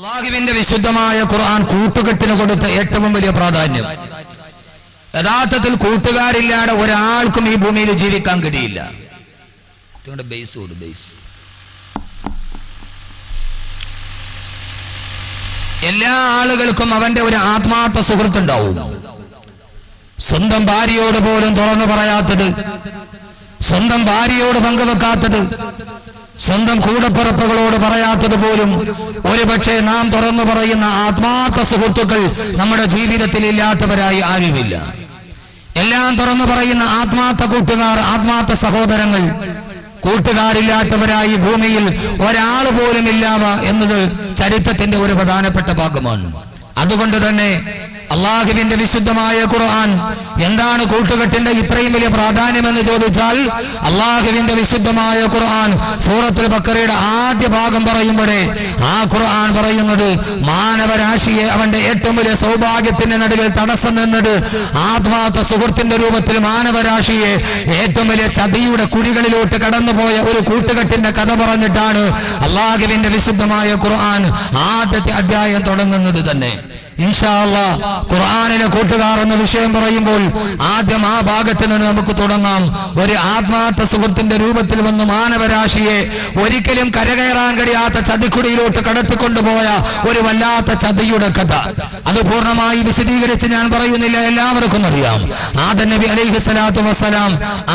അല്ലാഹുവിന്റെ വിശുദ്ധമായ ഖുർആൻ കൂട്ടുകെട്ടിന് കൊടുത്ത ഏറ്റവും വലിയ പ്രാധാന്യം. യഥാർത്ഥത്തിൽ കൂട്ടുകാരില്ലാതെ ഒരാൾക്കും ഈ ഭൂമിയിൽ ജീവിക്കാൻ കഴിയില്ല. എല്ലാ ആളുകൾക്കും അവന്റെ ഒരു ആത്മാർത്ഥ സുഹൃത്തുണ്ടാവും. സ്വന്തം ഭാര്യയോട് പോലും തുറന്നു പറയാത്തത്, സ്വന്തം ഭാര്യയോട് പങ്കുവെക്കാത്തത്, സ്വന്തം കൂടപ്പിറപ്പുകളോട് പറയാത്തത് പോലും ഒരുപക്ഷെ നാം തുറന്നു പറയുന്ന ആത്മാർത്ഥ സുഹൃത്തുക്കൾ നമ്മുടെ ജീവിതത്തിൽ ഇല്ലാത്തവരായി ആരുമില്ല. എല്ലാം തുറന്നു പറയുന്ന ആത്മാർത്ഥ കൂട്ടുകാർ, ആത്മാർത്ഥ സഹോദരങ്ങൾ കൂട്ടുകാരില്ലാത്തവരായി ഭൂമിയിൽ ഒരാൾ പോലും ഇല്ലാവ എന്നത് ചരിത്രത്തിന്റെ ഒരു പ്രധാനപ്പെട്ട ഭാഗമാണ്. അതുകൊണ്ട് തന്നെ അള്ളാഹുവിന്റെ വിശുദ്ധമായ ഖുർആൻ എന്താണ് കൂട്ടുകെട്ടിന്റെ ഇത്രയും വലിയ പ്രാധാന്യമെന്ന് ചോദിച്ചാൽ, അള്ളാഹുവിന്റെ വിശുദ്ധമായ ഖുർആൻ സൂറത്തുൽ ബഖറയുടെ ആദ്യ ഭാഗം പറയുമ്പോഴേ ആ ഖുർആൻ പറയുന്നത് മാനവരാശിയെ അവന്റെ ഏറ്റവും വലിയ സൗഭാഗ്യത്തിന്റെ നടുവിൽ തടസ്സം നിന്നത് ആത്മാർത്ഥ സുഹൃത്തിന്റെ രൂപത്തിൽ മാനവരാശിയെ ഏറ്റവും വലിയ ചതിയുടെ കുഴികളിലോട്ട് കടന്നുപോയ ഒരു കൂട്ടുകെട്ടിന്റെ കഥ പറഞ്ഞിട്ടാണ് അള്ളാഹുവിന്റെ വിശുദ്ധമായ ഖുർആൻ ആദ്യത്തെ അധ്യായം തുടങ്ങുന്നത് തന്നെ. ഇൻഷാ അല്ലാഹ് ഖുർആനിലെ കൂട്ടുകാർ എന്ന വിഷയം പറയുമ്പോൾ ആദ്യം ആ ഭാഗത്ത് നിന്ന് നമുക്ക് തുടങ്ങാം. ഒരു ആത്മാർത്ഥ സുഹൃത്തിന്റെ രൂപത്തിൽ വന്ന് മാനവരാശിയെ ഒരിക്കലും കരകയറാൻ കഴിയാത്ത ചതിക്കുടിയിലോട്ട് കടത്തിക്കൊണ്ടുപോയ ഒരു വല്ലാത്ത ചതിയുടെ കഥ. അത് പൂർണ്ണമായി വിശദീകരിച്ച് ഞാൻ പറയുന്നില്ല, എല്ലാവർക്കും അറിയാം. ആദം നബി അലൈഹി സ്വലാത്തു വസ്സലാം,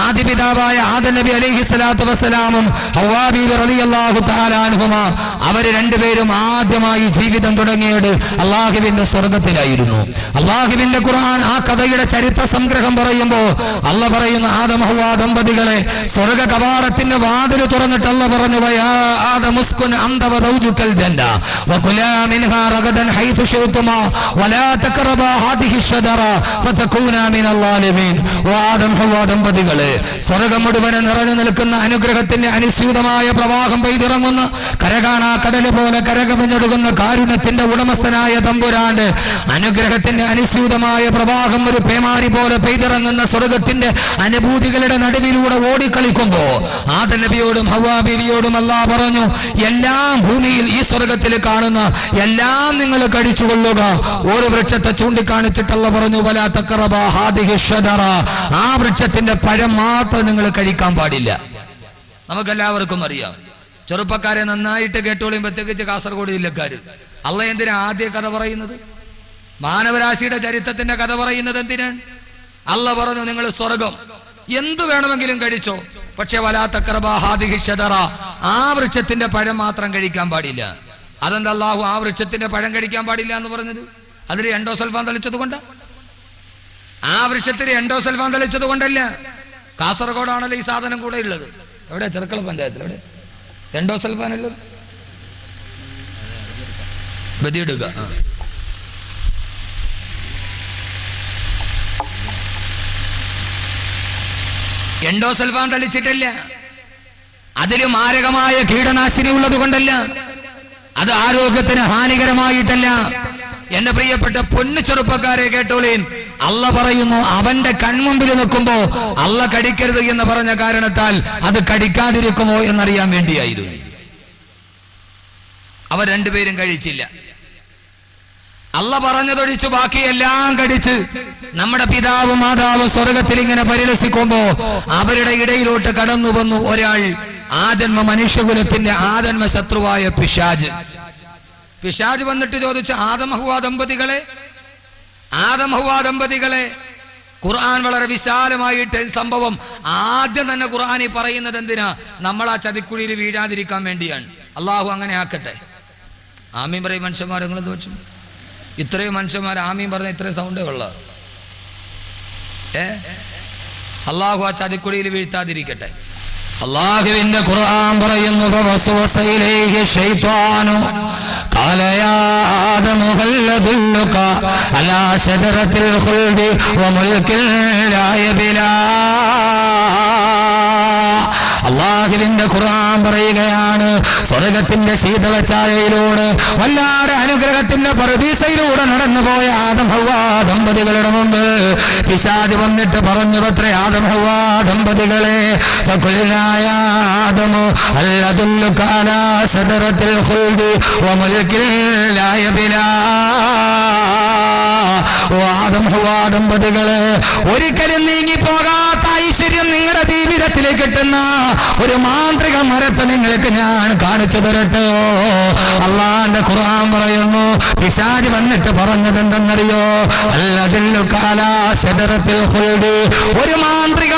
ആദ്യ പിതാവായ ആദം നബി അലൈഹി സ്വലാത്തു വസ്സലാമും ഹവ്വാ ബീവി റളിയല്ലാഹു തആല അൻഹുമാ അവർ രണ്ടുപേരും ആദ്യമായി ജീവിതം തുടങ്ങിയത് അല്ലാഹുവിന്റെ സ്വർഗത്തിലായിരുന്നു. അള്ളാഹുവിന്റെ ഖുർആൻ ആ കഥയുടെ ചരിത്ര സംഗ്രഹം പറയുമ്പോ അല്ല പറയുന്ന ആദം ഹവ്വാ ദമ്പതികളെ സ്വർഗ കവാടത്തിന്റെ വാതിൽ തുറന്നിട്ട് അല്ല പറഞ്ഞു, വയാ ആദം ഉസ്കുൻ അൻത വസൗജുകൽ ജന്ന വകുലാ മിൻഹാ റഗദൻ ഹൈതു ശിഅ്തുമാ വലാ തഖറബാ ഹാദിഹി ശജറ ഫതകൂനാ മിനൽ ളാലിമീൻ. ആദം ഹവ്വാ ദമ്പതികളെ സ്വർഗം മുഴുവൻ നിറഞ്ഞു നിൽക്കുന്ന അനുഗ്രഹത്തിന്റെ അനുസ്യൂതമായ പ്രവാഹം പെയ്തിറങ്ങുന്ന കരകാണാ കടല് പോലെ കരകവിഞ്ഞൊഴുകുന്ന കാരുണ്യത്തിന്റെ ഉടമസ്ഥനായ തമ്പുരാന്റെ അനുഗ്രഹത്തിന്റെ അനുസ്യൂതമായ പ്രവാഹം ഒരു പേമാരി പോലെ പെയ്തിറങ്ങുന്ന സ്വർഗത്തിന്റെ അനുഭൂതികളുടെ നടുവിലൂടെ ഓടിക്കളിക്കുമ്പോ ആദം നബിയോടും ഹവ്വാ ബീവിയോടും അല്ലാഹ് പറഞ്ഞു, എല്ലാം ഭൂമിയിൽ ഈ സ്വർഗത്തിൽ കാണുന്ന എല്ലാം നിങ്ങൾ കഴിച്ചുകൊള്ളുക. ഒരു വൃക്ഷത്തെ ചൂണ്ടിക്കാണിച്ചിട്ടല്ല പറഞ്ഞു, വലാ തഖറബാ ഹാദിഹി ശജറ, ആ വൃക്ഷത്തിന്റെ പഴം മാത്രം നിങ്ങൾ കഴിക്കാൻ പാടില്ല. നമുക്കെല്ലാവർക്കും അറിയാം. ചെറുപ്പക്കാരെ നന്നായിട്ട് കേട്ടോളിയും, പ്രത്യേകിച്ച് കാസർഗോഡ് ജില്ലക്കാര്. അള്ളാഹ് എന്തിനാ ആദ്യ കഥ പറയുന്നത്? മാനവരാശിയുടെ ചരിത്രത്തിന്റെ കഥ പറയുന്നത് എന്തിനാണ്? അള്ളാഹ് പറഞ്ഞു, നിങ്ങൾ സ്വർഗം എന്തു വേണമെങ്കിലും കഴിച്ചോ, പക്ഷെ വലാ തഖറബാ ഹാദിഹി ശജറ, ആ വൃക്ഷത്തിന്റെ പഴം മാത്രം കഴിക്കാൻ പാടില്ല. അതെന്താ അള്ളാഹു ആ വൃക്ഷത്തിന്റെ പഴം കഴിക്കാൻ പാടില്ല എന്ന് പറഞ്ഞത്? അതിൽ എൻഡോസൾഫാൻ തളിച്ചത് കൊണ്ട്? ആ വൃക്ഷത്തിന് എൻഡോസൾഫാൻ തളിച്ചത് കൊണ്ടല്ല. കാസർഗോഡാണല്ലോ ഈ സാധനം കൂടെ ഉള്ളത്. എവിടെ? ചെറുക്കള പഞ്ചായത്തിൽ. എവിടെ എൻഡോസൾഫാൻ ഉള്ളത്? ബദിയിടുക. എൻഡോസൾഫാൻ തളിച്ചിട്ടില്ല. അതിൽ മാരകമായ കീടനാശിനി ഉള്ളത് കൊണ്ടല്ല, അത് ആരോഗ്യത്തിന് ഹാനികരമായിട്ടല്ല. എന്റെ പ്രിയപ്പെട്ട പൊന്നു ചെറുപ്പക്കാരെ കേട്ടോളീൻ, അല്ല പറയുന്നു അവന്റെ കൺമുമ്പിൽ നിൽക്കുമ്പോ അല്ല കടിക്കരുത് എന്ന് പറഞ്ഞ കാരണത്താൽ അത് കടിക്കാതിരിക്കുമോ എന്നറിയാൻ വേണ്ടിയായിരുന്നു. അവർ രണ്ടുപേരും കഴിച്ചില്ല. അല്ല പറഞ്ഞതൊഴിച്ചു ബാക്കിയെല്ലാം കടിച്ച് നമ്മുടെ പിതാവും മാതാവും സ്വർഗത്തിൽ ഇങ്ങനെ പരിലസിക്കുമ്പോ അവരുടെ ഇടയിലോട്ട് കടന്നു വന്നു ഒരാൾ, ആജന്മ മനുഷ്യകുലത്തിന്റെ ആജന്മ ശത്രുവായ പിശാച്. പിശാച് വന്നിട്ട് ചോദിച്ചു, ആദം ഹവ്വാ ദമ്പതികളെ ഖുർആൻ വളരെ വിശാലമായിട്ട് സംഭവം ആദ്യം തന്നെ ഖുർആനിൽ പറയുന്നത് എന്തിനാ? നമ്മൾ ആ ചതിക്കുഴിയിൽ വീഴാതിരിക്കാൻ വേണ്ടിയാണ്. അള്ളാഹു അങ്ങനെ ആക്കട്ടെ. ആമീൻ പറയും മനുഷ്യന്മാർ. നിങ്ങളെന്ന് വെച്ചു ഇത്രയും മനുഷ്യന്മാർ ആമീൻ പറഞ്ഞ ഇത്രയും സൗണ്ടേ ഉള്ള. അള്ളാഹു ആ ചതിക്കുഴിയിൽ വീഴ്ത്താതിരിക്കട്ടെ. അല്ലാഹുവിന്റെ ഖുർആൻ പറയുന്നു, ഫവസ്വസ ഇലൈഹി ശൈത്വാനു ഖാല യാ ആദമു ഹൽ അദുല്ലുക അലാ ശജറത്തിൽ ഖുൽദി വ മുൽകിൻ ലാ യബ്ലാ. അല്ലാഹുവിന്റെ ഖുർആൻ പറയുകയാണ്, സ്വർഗത്തിന്റെ ശീതള ഛായയിലൂടെ വല്ലാതെ അനുഗ്രഹത്തിന്റെ പറുദീസയിലൂടെ നടന്നുപോയ ആദം ഹവ്വ ദമ്പതികളുടെ മുമ്പ് പിശാച് വന്നിട്ട് പറഞ്ഞു അത്രേ, ആദം ഹവ്വ ദമ്പതികളെ, ഫഖുൽനായ ആദമു ഹൽ അദുല്ലുക അലാ ശജറത്തിൽ ഖുൽദി വമുൽകിൻ ലാ യബ്ലാ. ഓ ആദം ഹവ്വ ദമ്പതികളെ, ഒരിക്കലും നീങ്ങിപ്പോകാത്ത ഐശ്വര്യം നിങ്ങളുടെ ജീവിതത്തിലേക്ക് കിട്ടുന്ന ഒരു മാന്ത്രിക മരത്തെ നിങ്ങൾക്ക് ഞാൻ കാണിച്ചു തരട്ടെ. അള്ളാന്റെ ഖുർആൻ പറയുന്നു, പിശാച് വന്നിട്ട് പറഞ്ഞത് എന്തെന്നറിയോ? അല്ലദില്ലുക അലാ ശജറത്തിൽ ഖുൽദി, ഒരു മാന്ത്രിക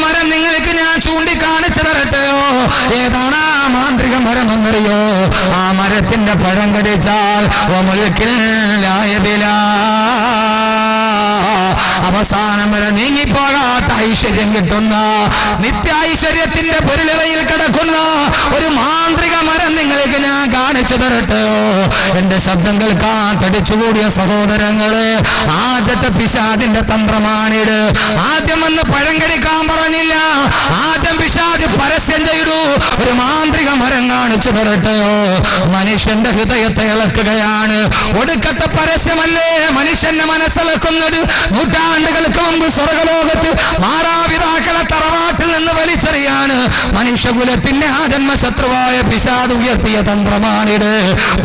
മരം നിങ്ങൾക്ക് ഞാൻ ചൂണ്ടിക്കാണിച്ചു തരട്ടെയോ? ഏതാണ് ആ മാന്ത്രിക മരം എന്നറിയോ? ആ മരത്തിന്റെ പഴം കടിച്ചാൽ അവസാനം വരെ നീങ്ങിപ്പോകാത്ത ഐശ്വര്യം കിട്ടുന്ന, നിത്യ ഐശ്വര്യത്തിന്റെ പൊരുളിവയിൽ കിടക്കുന്ന ഒരു മാന്ത്രിക മരം നിങ്ങൾക്ക് ഞാൻ കാണിച്ചു തരട്ടെയോ? എന്റെ ശബ്ദം കേൾക്കാൻ തടിച്ചുകൂടിയ സഹോദരങ്ങളെ, ആദ്യത്തെ പിശാചിന്റെ തന്ത്രമാണിത്. ആദ്യം വന്ന് പഴം കടിക്കാൻ പറഞ്ഞില്ല, ആദ്യം പിശാച് പരസ്യം ചെയ്തു, ഒരു മാന്ത്രിക മരം കാണിച്ചു തരട്ടെയോ? മനുഷ്യന്റെ ഹൃദയത്തെ ഇളക്കുകയാണ്. ഒടുക്കത്തെ പരസ്യമല്ലേ മനുഷ്യന്റെ മനസ്സിളക്കുന്നത്? നൂറ്റാണ്ടുകൾക്ക് മുമ്പ് സ്വർഗലോകത്ത് മാതാപിതാക്കളെ തറവാട്ടിൽ നിന്ന് വലിച്ചെറിയാണ് മനുഷ്യകുലത്തിന്റെ ആജന്മശത്രുവായ പിശാച് ഉയർത്തിയ തന്ത്രമാണിത്,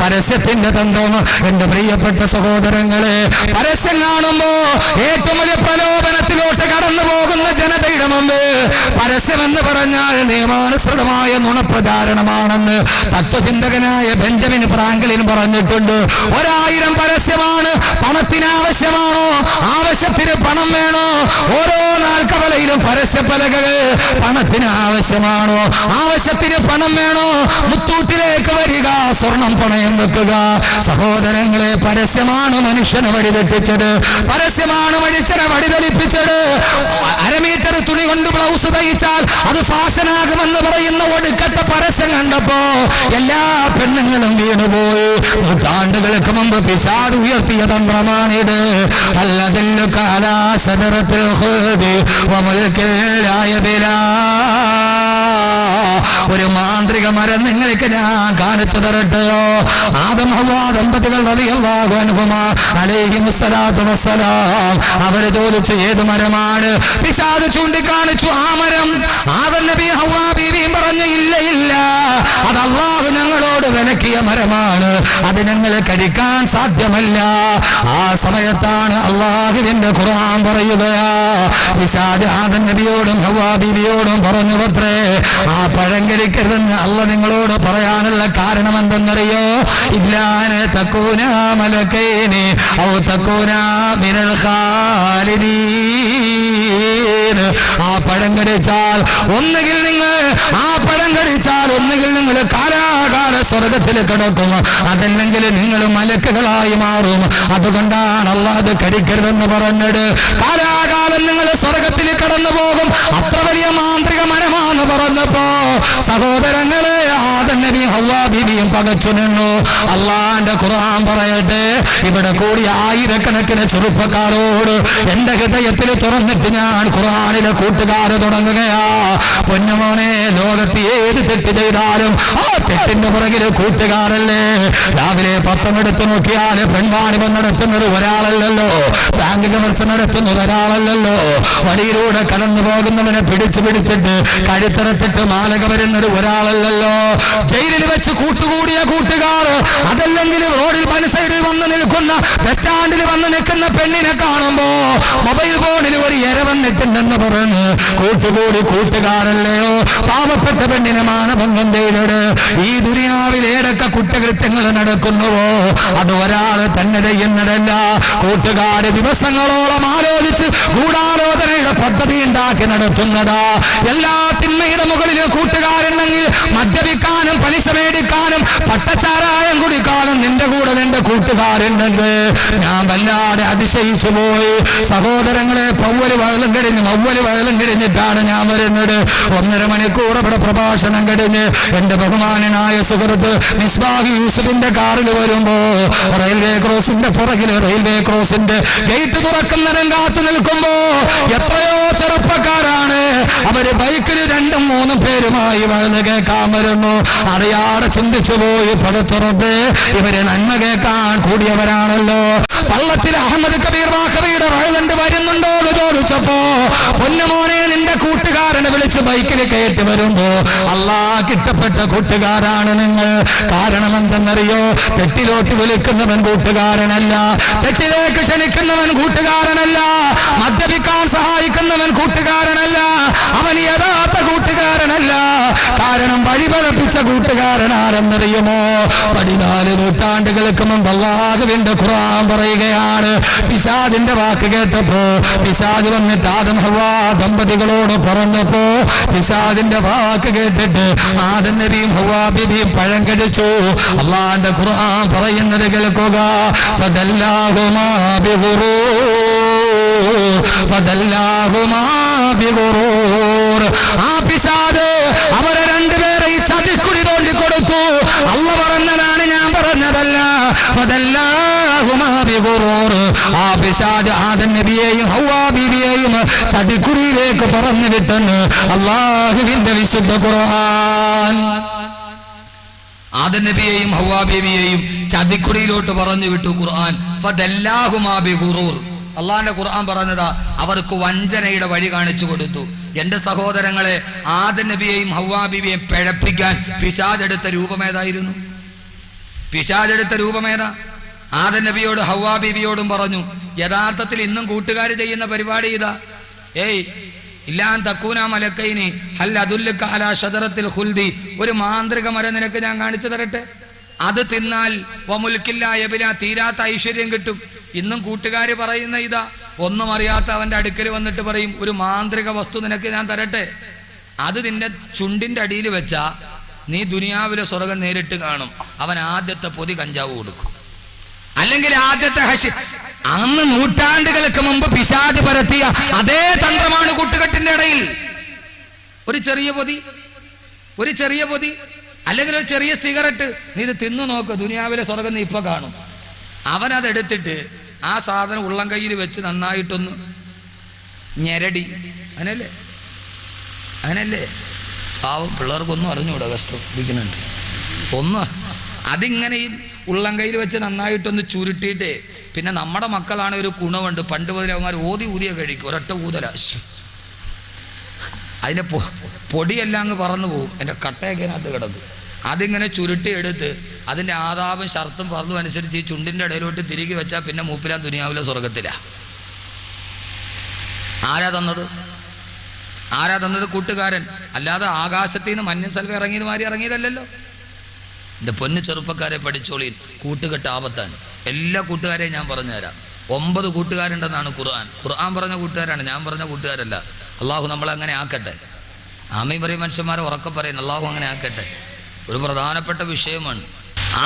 പരസ്യത്തിന്റെ തന്ത്രം. എന്റെ പ്രിയപ്പെട്ട സഹോദരങ്ങളെ, പരസ്യം കാണുമ്പോ ഏറ്റവും വലിയ പ്രലോഭനത്തിലോട്ട് കടന്നു പോകുന്ന ജനതയുടെ മുമ്പ് പരസ്യമെന്ന് പറഞ്ഞാൽ നിയമാനുസൃതമായ നുണപ്രചാരണമാണെന്ന് തത്വചിന്തകനായ ബെഞ്ചമിൻ ഫ്രാങ്ക്ലിൻ പറഞ്ഞിട്ടുണ്ട്. 1000 പരസ്യമാണ്. പണത്തിന് ആവശ്യമാണോ? ആവശ്യത്തിന് പണം വേണോ? ഓരോ നാൽക്കവലയിലും പരസ്യപ്പലകകൾ. പണത്തിന് ആവശ്യമാണോ? ആവശ്യത്തിന് പണം വേണോ? മുത്തൂറ്റിലേക്ക് വരിക, സ്വർണം പണയം വെക്കുക. സഹോദരങ്ങളെ, പരസ്യമാണ് മനുഷ്യനെ വഴിതെറ്റിച്ചത്, പരസ്യമാണ് മനുഷ്യനെ വഴിതെളിപ്പിച്ചത്. 1/2 മീറ്റർ തുണി കൊണ്ട് ബ്ലൗസ് തയ്ച്ചാൽ അത് ഫാഷനാകുമെന്ന് പറയുന്ന ഒടുക്കത്തെ പരസ്യം കണ്ടപ്പോ എല്ലാ പെണ്ണുങ്ങളും വീണുപോയി. നൂറ്റാണ്ടുകൾക്ക് മുമ്പ് പിശാച് ഉയർത്തിയ തന്ത്രമാണിത്. അല്ലദില്ലുക അലാ ശജറത്തിൽ ഖുൽദി വമുൽകിൻ ലാ യബ്ലാ. ഒരു മാന്ത്രിക മരം നിങ്ങൾക്ക് ഞാൻ കാണിച്ചു തരട്ടെയോ? ആദം ഹവ്വ ദമ്പതികൾ റളിയല്ലാഹു അൻഹുമാ അലൈഹിമുസ്സലാത്തു വസ്സലാം അവര് ചോദിച്ചു, ഏത് മരമാണ്? പിശാച് ചൂണ്ടിക്കാണിച്ചു ആ മരം. ആദം നബി ഹവ്വ ബീവിയും പറഞ്ഞു, ഇല്ല, അത് അല്ലാഹു ഞങ്ങളോട് വിലക്കിയ മരമാണ്, അത് ഞങ്ങൾ കഴിക്കാൻ സാധ്യമല്ല. ആ സമയത്താണ് അല്ലാഹുവിന്റെ ഖുർആൻ പറയുകയാ, പിശാച് ആദം നബിയോടും ഹവ്വ ബീവിയോടും പറഞ്ഞു അത്രേ, ആ പഴം കഴിക്കരുതെന്ന് അല്ല നിങ്ങളോട് പറയാനുള്ള കാരണം എന്തെന്നറിയോ? ഇല്ലാനെ തക്കൂന മലക്കൈനി ഔ തക്കൂന മിനൽ ഖാലിദീൻ. ആ പഴം കടിച്ചാൽ ഒന്നുകിൽ നിങ്ങൾ കാലാകാല സ്വർഗത്തിൽ കിടക്കും, അതല്ലെങ്കിൽ നിങ്ങൾ മലക്കുകളായി മാറും. അതുകൊണ്ടാണ് അല്ലാഹ് അത് കടിക്കരുതെന്ന് പറഞ്ഞത്. കാലാകാലം നിങ്ങൾ സ്വർഗത്തിൽ കടന്നു പോകും, അത്ര വലിയ മാന്ത്രിക മരമാണെന്ന് പറഞ്ഞപ്പോ സഹോദരങ്ങളെ, ആദം നബി ഹവ്വ ബീവിയും പകച്ചു നിന്നു. അല്ലാഹുവിന്റെ ഖുർആൻ പറയട്ടെ, ഇവിടെ കൂടി ആയിരക്കണക്കിന് ചെറുപ്പക്കാരോട് എന്റെ ഹൃദയത്തിൽ തുറന്നിട്ട് ഞാൻ ഖുർആനിലെ കൂട്ടുകാര് തുടങ്ങുകയാ. പൊന്നുമോനെ, ലോകത്ത് ഏത് തെറ്റ് ചെയ്താലും ആ തെറ്റിന്റെ പുറകില് കൂട്ടുകാരല്ലേ. രാവിലെ പത്രമെടുത്ത് നോക്കിയാൽ പെൺവാണിഭം നടത്തുന്നത് ഒരാളല്ലല്ലോ, ബാങ്ക് കവർച്ച നടത്തുന്നത് ഒരാളല്ലല്ലോ, വഴിയിലൂടെ കടന്നു പോകുന്നവനെ പിടിച്ചിട്ട് കഴുത്തറത്തിട്ട് മാലക വരുന്നത് ഒരാളല്ലല്ലോ, ജയിലിൽ വെച്ച് കൂട്ടുകൂടിയ കൂട്ടുകാർ, അതല്ലെങ്കിൽ റോഡിൽ മനസ്സൈഡിൽ വന്ന് നിൽക്കുന്ന, ബസ് സ്റ്റാൻഡിൽ വന്ന് നിൽക്കുന്ന പെണ്ണിനെ കാണുമ്പോ മൊബൈൽ ഫോണിൽ ഒരു ഇര വന്നിട്ടുണ്ടെന്ന് പറഞ്ഞ് കൂട്ടുകൂടി കൂട്ടുകാരല്ലയോ. പാവപ്പെട്ട പെണ്ണിനെ മാനഭംഗം ചെയ്തത്. ഈ ദുനിയാവിൽ ഏതൊക്കെ കുറ്റകൃത്യങ്ങൾ നടക്കുന്നുവോ അത് ഒരാൾ തന്നെ ചെയ്യുന്നതല്ല, കൂട്ടുകാര് ദിവസങ്ങളോളം ആലോചിച്ച് ഗൂഢാലോചനയുടെ പദ്ധതി ഉണ്ടാക്കി നടത്തുന്നതാ. എല്ലാ തിന്മയുടെ മുകളിൽ കൂട്ടുകാരുണ്ടെങ്കിൽ മദ്യപിക്കാനും പലിശ മേടിക്കാനും പട്ടച്ചാരായം കുടിക്കാനും നിന്റെ കൂടെ നിന്റെ കൂട്ടുകാരുണ്ടെങ്കിൽ ഞാൻ വല്ലാതെ അതിശയിച്ചു പോയി. സഹോദരങ്ങളെ, പൗവല് വയലും കഴിഞ്ഞിട്ടാണ് ഞാൻ വരുന്നത്. 1.5 മണിക്കൂർ ഇവിടെ പ്രഭാഷണം കഴിഞ്ഞ് എന്റെ ബഹുമാനനായ സുഹൃത്ത് മിസ്ബാഹ് യൂസുഫിന്റെ കാറിൽ വരുമ്പോ റെയിൽവേ ക്രോസിന്റെ പുറകില് റെയിൽവേ ക്രോസിന്റെ ഗേറ്റ് തുറക്കുന്ന പോലും കാത്തു നിൽക്കുമ്പോ എത്രയോ ചെറുപ്പക്കാരാണ് അവര് ബൈക്കിൽ 2-3 പേരുമായി വഴുത് കേൾക്കാൻ വരുന്നു. അറിയാതെ ചിന്തിച്ചു പോയി പടുത്തുറപ്പ് ഇവര് നന്മ കേൾക്കാൻ കൂടിയവരാണല്ലോ. പള്ളത്തിൽ അഹമ്മദ് കബീർ വാഖവിയുടെ വഴുതണ്ട് വരുന്നുണ്ടോ എന്ന് ചോദിച്ചപ്പോ പൊന്നുമോനെ നിന്റെ കൂട്ടുകാരനെ വിളിച്ച് ബൈക്കിൽ കയറ്റി വരുമ്പോ അല്ലാ കിട്ടപ്പെട്ട കൂട്ടുകാരാണ് നിങ്ങൾ. കാരണം എന്തെന്നറിയോ? തെറ്റിലോട്ട് വിളിക്കുന്നവൻ കൂട്ടുകാരനല്ല, തെറ്റിലേക്ക് ക്ഷണിക്കുന്നവൻ കൂട്ടുകാരനല്ല, മദ്യപിക്കാൻ സഹായിക്കുന്നവൻ കൂട്ടുകാരനല്ല, അവൻ യഥാർത്ഥ കൂട്ടുകാരനല്ല. കാരണം വഴിപഴപ്പിച്ച കൂട്ടുകാരനാരെന്നറിയുമോ? 14 നൂറ്റാണ്ടുകൾക്ക് മുമ്പ് അല്ലാഹുവിന്റെ ഖുർആൻ പറയുകയാണ്, പിശാചിന്റെ വാക്ക് കേട്ടപ്പോ പിശാച് വന്നിട്ട് ആദം ഹവ്വാ ദമ്പതികളോട് പറഞ്ഞപ്പോ പിശാചിന്റെ വാക്ക് കേട്ടിട്ട് ആദം നബിയും ഹവ്വാ ബീവിയും പഴം കഴിച്ചു. അല്ലാഹുവിന്റെ ഖുർആൻ പറയുന്നത് കേൾക്കുക, ഫദല്ലാഹുമാ ബിഗുറൂർ. ആ പിശാച് അവരെ രണ്ടുപേരെ ഈ ചതിക്കുഴി തോണ്ടി കൊടുത്തു. അല്ലാഹു പറഞ്ഞതാണ്, ഞാൻ പറഞ്ഞതല്ല. ഫദല്ലാഹുമാ ബിഗുറൂർ. ആ പിശാച് ആദം നബിയെയും ഹവ്വാ ബീവിയെയും ചതിക്കുഴിയിലേക്ക് പറഞ്ഞു വിട്ടെന്ന് അല്ലാഹുവിന്റെ വിശുദ്ധ ഖുർആൻ. ആദം നബിയെയും ഹവ്വാ ബീവിയെയും ചതിക്കുഴിയിലോട്ട് പറഞ്ഞു വിട്ടു ഖുർആൻ. ഫദല്ലാഹുമാ ബിഗുറൂർ. അള്ളാന്റെ ഖുർആൻ പറഞ്ഞതാ, അവർക്ക് വഞ്ചനയുടെ വഴി കാണിച്ചു കൊടുത്തു. എന്റെ സഹോദരങ്ങളെ, ആദം നബിയെയും ഹവ്വാ ബീവിയെയും പിഴപ്പിക്കാൻ പിശാചെടുത്ത രൂപമേതായിരുന്നു? പിശാചെടുത്ത രൂപമേതാ? ആദം നബിയോട് ഹവ്വാ ബീവിയോടും പറഞ്ഞു, യഥാർത്ഥത്തിൽ ഇന്നും കൂട്ടുകാർ ചെയ്യുന്ന പരിപാടി ഇതാ, ഏയ് ഇല്ലാൻ തക്കൂന മലക്കൈനി ഹൽ അദുല്ലുക അലാ ഷജറത്തിൽ ഖുൽദി, ഒരു മാന്ത്രിക മരം നിനക്ക് ഞാൻ കാണിച്ചു തരട്ടെ, അത് തിന്നാൽ വമുൽക്കില്ല യബില, തീരാത്ത ഐശ്വര്യം കിട്ടും. ഇന്നും കൂട്ടുകാർ പറയുന്ന ഇതാ, ഒന്നും അറിയാത്ത അവന്റെ അടുക്കൽ വന്നിട്ട് പറയും, ഒരു മാന്ത്രിക വസ്തു നിനക്ക് ഞാൻ തരട്ടെ, അത് നിന്റെ ചുണ്ടിന്റെ അടിയിൽ വെച്ചാ നീ ദുനിയാവിലെ സ്വർഗം നേരിട്ട് കാണും. അവൻ ആദ്യത്തെ പൊതി കഞ്ചാവ് കൊടുക്കും, അല്ലെങ്കിൽ ആദ്യത്തെ ഹഷി. അന്ന് നൂറ്റാണ്ടുകൾക്ക് മുമ്പ് പിശാച് പരത്തിയ അതേ തന്ത്രമാണ് കൂട്ടുകെട്ടിന്റെ ഇടയിൽ. ഒരു ചെറിയ പൊതി അല്ലെങ്കിൽ ഒരു ചെറിയ സിഗരറ്റ്, നീ ഇത് തിന്നു നോക്ക്, ദുനിയാവിലെ സ്വർഗം നീ ഇപ്പൊ കാണും. അവനതെടുത്തിട്ട് ആ സാധനം ഉള്ളം കയ്യിൽ വെച്ച് നന്നായിട്ടൊന്ന് ഞെരടി, അങ്ങനല്ലേ പാവം പിള്ളേർക്കൊന്നും അറിഞ്ഞൂടാ, കഷ്ടപ്പിടിക്കുന്നുണ്ട് ഒന്ന്. അതിങ്ങനെ ഈ ഉള്ളം കയ്യിൽ വെച്ച് നന്നായിട്ടൊന്ന് ചുരുട്ടിയിട്ട്, പിന്നെ നമ്മുടെ മക്കളാണ് ഒരു ഗുണമുണ്ട്, പണ്ട് മുതൽ അവന്മാർ ഊതിയ കഴിക്കും, ഒരൊറ്റ ഊതല, അതിൻ്റെ പൊടിയെല്ലാം അങ്ങ് പറന്നു പോകും, എൻ്റെ കട്ടയൊക്കെ അതിനകത്ത് കിടക്കും. അതിങ്ങനെ ചുരുട്ടി എടുത്ത് അതിൻ്റെ ആദാബും ഷർത്തും ഫർളും അനുസരിച്ച് ഈ ചുണ്ടിൻ്റെ ഇടയിലോട്ട് തിരികെ വെച്ചാൽ പിന്നെ മൂപ്പിലാൻ ദുനിയാവിലെ സ്വർഗത്തിലാ. ആരാ തന്നത്? കൂട്ടുകാരൻ. അല്ലാതെ ആകാശത്തിൽ നിന്ന് മഞ്ഞ സൽവ ഇറങ്ങിയത് മാറി ഇറങ്ങിയതല്ലല്ലോ. എൻ്റെ പൊന്നു ചെറുപ്പക്കാരെ പഠിച്ചോളി, കൂട്ടുകെട്ട് ആപത്താണ്. എല്ലാ കൂട്ടുകാരെയും ഞാൻ പറഞ്ഞുതരാം. 9 കൂട്ടുകാരുണ്ടെന്നാണ് ഖുർആൻ പറഞ്ഞ കൂട്ടുകാരാണ്, ഞാൻ പറഞ്ഞ കൂട്ടുകാരല്ല. അള്ളാഹു നമ്മളെ അങ്ങനെ ആക്കട്ടെ. ആമീൻ പറയും മനുഷ്യന്മാരെ ഉറക്കെ പറയുന്നു, അള്ളാഹു അങ്ങനെ ആക്കട്ടെ. ഒരു പ്രധാനപ്പെട്ട വിഷയമാണ്.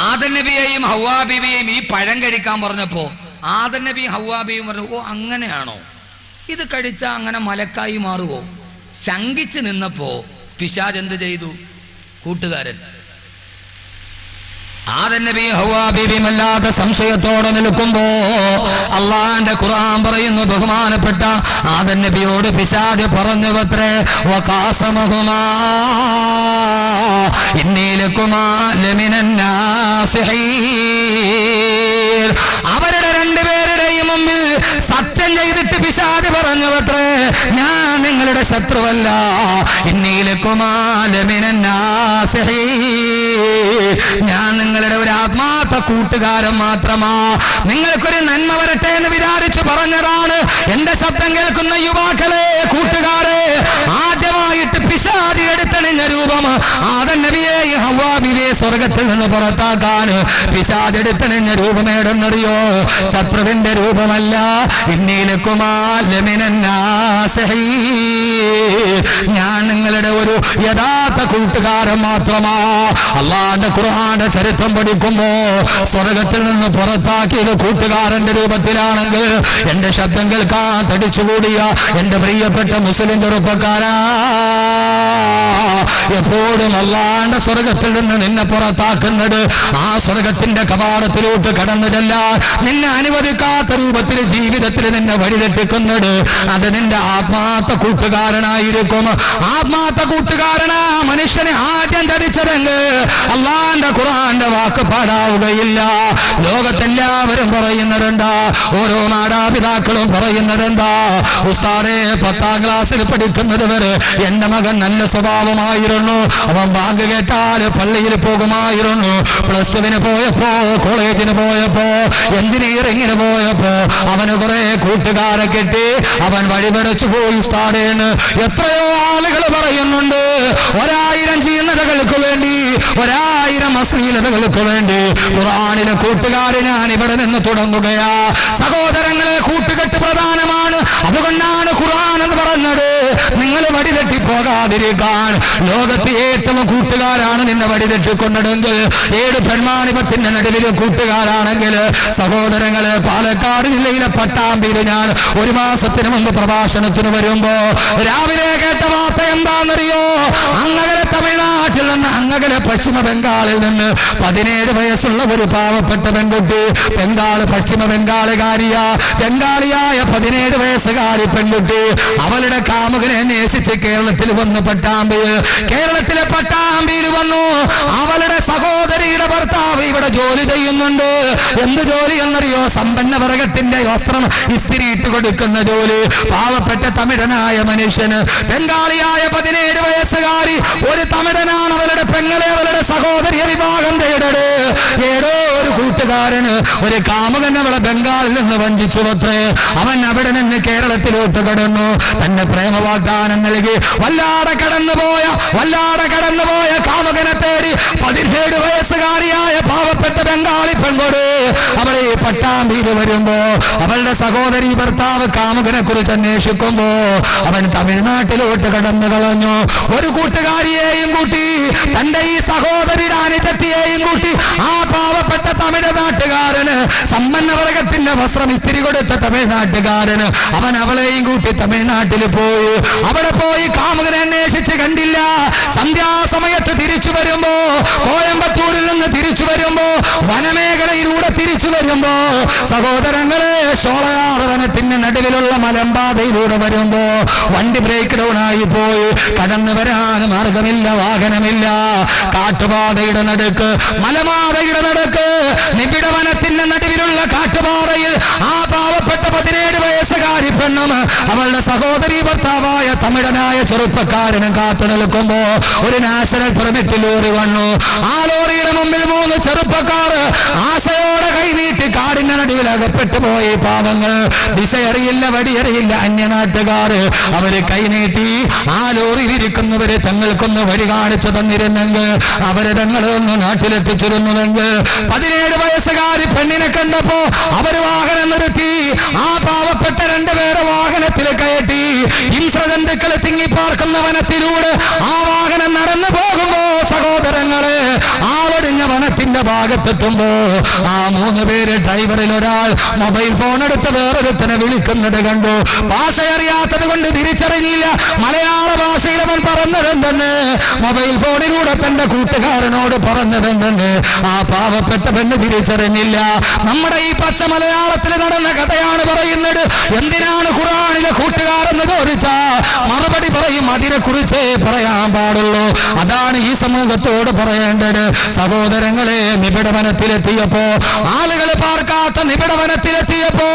ആദം നബിയെയും ഹവ്വാ ബീവിയെയും ഈ പഴം കഴിക്കാൻ പറഞ്ഞപ്പോൾ ആദം നബിയും ഹവ്വാ ബീവിയും പറഞ്ഞു, ഓ അങ്ങനെയാണോ, ഇത് കഴിച്ചാൽ അങ്ങനെ മലക്കായി മാറുമോ? ശങ്കിച്ച് നിന്നപ്പോ പിശാച് എന്ത് ചെയ്തു? കൂട്ടുകാരൻ ആദം നബി ഹവ്വാ ബീവിയും അല്ലാതെ സംശയത്തോടെ നിൽക്കുമ്പോ അള്ളാന്റെ ഖുർആൻ പറയുന്നു, ബഹുമാനപ്പെട്ട ആദം നബിയോട് പിശാച് പറഞ്ഞുവത്രേ, വഖാസമഹുമാ ഇന്നീ ലകുമാ ലമിനൻ നാസിഹീൻ. അവരുടെ രണ്ടുപേരുടെയും മുമ്പിൽ സത്യം ചെയ്തിട്ട് പിശാച് പറഞ്ഞുവത്രേ, ഞാൻ നിങ്ങളുടെ ശത്രുവല്ല, ഇന്നീ ലകുമാ ലമിനൻ നാസിഹീൻ, ഞാൻ നിങ്ങളുടെ ഒരു ആത്മാർത്ഥ കൂട്ടുകാരൻ മാത്രമാ, നിങ്ങൾക്കൊരു നന്മ വരട്ടെ എന്ന് വിചാരിച്ചു പറഞ്ഞതാണ്. എന്റെ ശബ്ദം കേൾക്കുന്ന യുവാക്കളെ, കൂട്ടുകാരെ, ആദ്യമായിട്ട് പിശാച് എടുത്തണിഞ്ഞ രൂപം ആദം നബിയെയും ഹവ്വാ ബീവിയെ സ്വർഗത്തിൽ നിന്ന് പുറത്താക്കാൻ പിശാച് എടുത്തണിഞ്ഞ രൂപം ഏടെന്നറിയോ? ശത്രുവിന്റെ രൂപമല്ല, ഞാൻ നിങ്ങളുടെ ഒരു യഥാർത്ഥ കൂട്ടുകാരൻ മാത്രമാ. അള്ളാന്റെ ഖുർആന്റെ ചരിത്രം പഠിക്കുമ്പോ സ്വർഗത്തിൽ നിന്ന് പുറത്താക്കിയത് കൂട്ടുകാരന്റെ രൂപത്തിലാണെങ്കിൽ എന്റെ ശബ്ദം കേൾക്കാൻ തടിച്ചുകൂടിയ എന്റെ പ്രിയപ്പെട്ട മുസ്ലിം ചെറുപ്പക്കാരാ, എപ്പോഴും അള്ളാന്റെ സ്വർഗത്തിൽ നിന്ന് നിന്നെ പുറത്താക്കുന്നത് ആ സ്വർഗത്തിന്റെ കവാടത്തിലോട്ട് കടന്നു ചെല്ലാൻ നിന്നെ അനുവദിക്കാത്ത രൂപത്തിൽ ജീവിതത്തിൽ നിന്നെ വഴിതെറ്റിക്കുന്നത് അത് നിന്റെ ആത്മാർത്ഥ കൂട്ടുകാരനായിരിക്കും. ആത്മാർത്ഥ കൂട്ടുകാരനാ മനുഷ്യനെ ആദ്യം ചതിച്ചതെങ്കിൽ അള്ളാന്റെ ഖുർആന്റെ വാക്ക് പാടാവുകയില്ല. ലോകത്തെല്ലാവരും പറയുന്നതെന്താ? ഓരോ മാതാപിതാക്കളും പറയുന്നതെന്താ? ഉസ്താദേ, 10ാം ക്ലാസ്സിൽ പഠിക്കുന്നത് വരെ എന്റെ മകൻ നല്ല സ്വഭാവമായിരുന്നു, അവൻ ബാങ്ക് കേട്ടാൽ പള്ളിയിൽ പോകുമായിരുന്നു. +2 പോയപ്പോ, കോളേജിന് പോയപ്പോ, എഞ്ചിനീയറിംഗിന് പോയപ്പോ അവന് കുറെ കൂട്ടുകാരെ കിട്ടി, അവൻ വഴിപടച്ചു പോയി ഉസ്താദേന്ന് എത്രയോ ആളുകൾ പറയുന്നുണ്ട്. 1000 ചീർണതകൾക്ക് വേണ്ടി, 1000 അശ്ലീലതകൾക്ക് വേണ്ടി ഖുർആനിലെ കൂട്ടുകാരെ ഞാൻ ഇവിടെ നിന്ന് തുടങ്ങുകയാ. സഹോദരങ്ങളെ, കൂട്ടുകെട്ട് പ്രധാനമാണ്. അതുകൊണ്ടാണ് ഖുർആൻ എന്ന് പറഞ്ഞത് നിങ്ങൾ വഴിതെറ്റി പോകാതിരിക്കാൻ. ലോകത്ത് ഏറ്റവും കൂട്ടുകാരാണ് നിന്നെ വഴിതെറ്റിക്കൊണ്ടതെങ്കിൽ, 7 പെൺമാണിപത്തിന്റെ നടുവിൽ കൂട്ടുകാരാണെങ്കിൽ, സഹോദരങ്ങളെ, പാലക്കാട് ജില്ലയിലെ പട്ടാമ്പിയിൽ ഞാൻ 1 മാസത്തിന് മുമ്പ് പ്രഭാഷണത്തിന് വരുമ്പോ രാവിലെ കേട്ട വാർത്ത എന്താണെന്നറിയോ? അങ്ങകലെ തമിഴ്നാട്ടിൽ നിന്ന്, അങ്ങകലെ പശ്ചിമ ബംഗാളിൽ നിന്ന് 17 വയസ്സുള്ള ഒരു പാവപ്പെട്ട പെൺകുട്ടി, പശ്ചിമ ബംഗാളിയായ 17 വയസ്സുകാരി പെൺകുട്ടി അവളുടെ കാമുകനെ അന്വേഷിച്ച് കേരളത്തിൽ വന്നു. കേരളത്തിലെ പട്ടാമ്പിയിൽ വന്നു. അവളുടെ സഹോദരിയുടെ ഭർത്താവ് ഇവിടെ ജോലി ചെയ്യുന്നുണ്ട്. എന്ത് ജോലി എന്നറിയോ? സമ്പന്ന വർഗത്തിന്റെ വസ്ത്രം ഇസ്തിരിയിട്ട് കൊടുക്കുന്ന ജോലി. പാവപ്പെട്ട തമിഴനായ മനുഷ്യന്, ബംഗാളിയായ 17 വയസ്സുകാരി ഒരു തമിഴനാണ് അവളുടെ പെങ്ങളെ, അവളുടെ സഹോദരിയെ വിവാഹം ചെയ്തത്. ഏതോ ഒരു കൂട്ടുകാരന്, ഒരു കാമുകൻ അവളെ ബംഗാളിൽ നിന്ന് വഞ്ചിച്ചുവത്രേ. അവൻ അവിടെ നിന്ന് കേരളത്തിലോട്ട് കടന്നു. തന്നെ പ്രേമ വാഗ്ദാനം നൽകി വല്ലാതെ കടന്നുപോയ കാമുകനെ തേടി 17 വയസ്സുകാരിയായ പാവപ്പെട്ട ബംഗാളി പെൺകൊട് അവളെ ഈ പട്ടാമ്പിയിൽ വരുമ്പോ അവളുടെ സഹോദരി ഭർത്താവ് കാമുകനെ കുറിച്ച് അന്വേഷിക്കുമ്പോ അവൻ തമിഴ്നാട്ടിലോട്ട് കടന്നു കളഞ്ഞു. ഒരു കൂട്ടുകാരിയെയും കൂട്ടി, തന്റെ ഈ സഹോദരിയുടെ അനുജത്തിയെയും കൂട്ടി ആ പാവപ്പെട്ട തമിഴ്നാട്ടുകാരന്, സമ്പന്ന വർഗത്തിന്റെ വസ്ത്രം ഇസ്തിരി കൊടുത്ത തമിഴ്നാട്ടുകാരന്, അവൻ അവളെയും കൂട്ടി തമിഴ്നാട്ടിൽ പോയി. അവിടെ പോയി കാമുകനെ അന്വേഷിച്ച് കണ്ടില്ല. സന്ധ്യാസമയത്ത് തിരിച്ചു വരുമ്പോ, കോയമ്പത്തൂരിൽ നിന്ന് തിരിച്ചു വരുമ്പോ, വനമേഖലയിലൂടെ തിരിച്ചു വരുമ്പോ, സഹോദരങ്ങളെ, ഷോളയാർ വനത്തിന്റെ നടുവിലുള്ള മലമ്പാതയിലൂടെ വരുമ്പോ വണ്ടി ബ്രേക്ക് ഡൗൺ ആയി പോയി. കടന്നു വരാൻ മാർഗമില്ല, വാഹനമില്ല. കാട്ടുപാതയുടെ നടുക്ക്, മലമാതയുടെ നടുക്ക്, നിബിഡ വനത്തിന്റെ നടുവിലുള്ള കാട്ടുപാതയിൽ ആ പാവപ്പെട്ട 17 വയസ്സുകാരി പെണ്ണും അവളുടെ സഹോദരി ഭർത്താവായ തമിഴനായ ചെറുപ്പക്കാരനും കാത്തു നിൽക്കുമ്പോ ഒരു നാഷണൽ പെർമിറ്റ് ലോറി വന്നു. ആ ലോറിയുടെ മുമ്പിൽ 3 ചെറുപ്പക്കാർ ആശയോടെ കൈനീട്ടി കാടിന്റെ നടുവിൽ അകപ്പെട്ടു പോയി. പാവങ്ങൾ, ദിശയറിയില്ല, വടിയറിയില്ല, അന്യനാട്ടുകാർ. അവര് കൈനീട്ടി ആ ലോറിയിൽ ഇരിക്കുന്നവര് തങ്ങൾക്കൊന്ന് വഴി കാണിച്ചു തന്നിരുന്നെങ്കിൽ, അവര് തങ്ങളൊന്ന് നാട്ടിലെത്തിച്ചിരുന്നുവെങ്കിൽ. 17 വയസ്സുകാരി പെണ്ണിനെ കണ്ടപ്പോ അവര് വാഹനം നിർത്തി. ആ പാവപ്പെട്ട 2 പേരെ വാഹനത്തിൽ കയറ്റി ഹിംസ്രജന്തുക്കളെ തിങ്ങിപ്പാർക്കുന്ന വനത്തിലൂടെ ആ വാഹനം നടന്നു പോകുമ്പോ, സഹോദരങ്ങളെ, ആവടിഞ്ഞ വനത്തിന്റെ ഭാഗത്തെത്തുമ്പോ ആ 3 പേര്, ഡ്രൈവറിൽ ഒരാൾ മൊബൈൽ ഫോൺ എടുത്ത് വേറൊരുത്തനെ വിളിക്കുന്നത് കണ്ടു. ഭാഷ അറിയാത്തത് കൊണ്ട് തിരിച്ചറിഞ്ഞില്ല. മലയാള ഭാഷയിൽ അവൻ പറഞ്ഞതെന്തെന്ന്, മൊബൈൽ ഫോണിലൂടെ തന്റെ കൂട്ടുകാരനോട് പറഞ്ഞതെന്തെന്ന് ആ പാവപ്പെട്ട പെണ്ണ് തിരിച്ചറിഞ്ഞില്ല. നമ്മുടെ ഈ പച്ച മലയാളത്തിൽ നടന്ന കഥയാണ് പറയുന്നത്. എന്തിനാണ് ഖുർആനിലെ കൂട്ടുകാരെന്ന് ചോദിച്ചാ മറുപടി പറയും, അതിനെ കുറിച്ചേ പറയാൻ പാടുള്ളൂ. അതാണ് ഈ സമൂഹത്തോട് പറയേണ്ടത്. സഹോദരങ്ങളെ, നിബിഡവനത്തിലെത്തിയപ്പോ, ആളുകൾ പാർക്കാത്ത നിബിഡവനത്തിലെത്തിയപ്പോ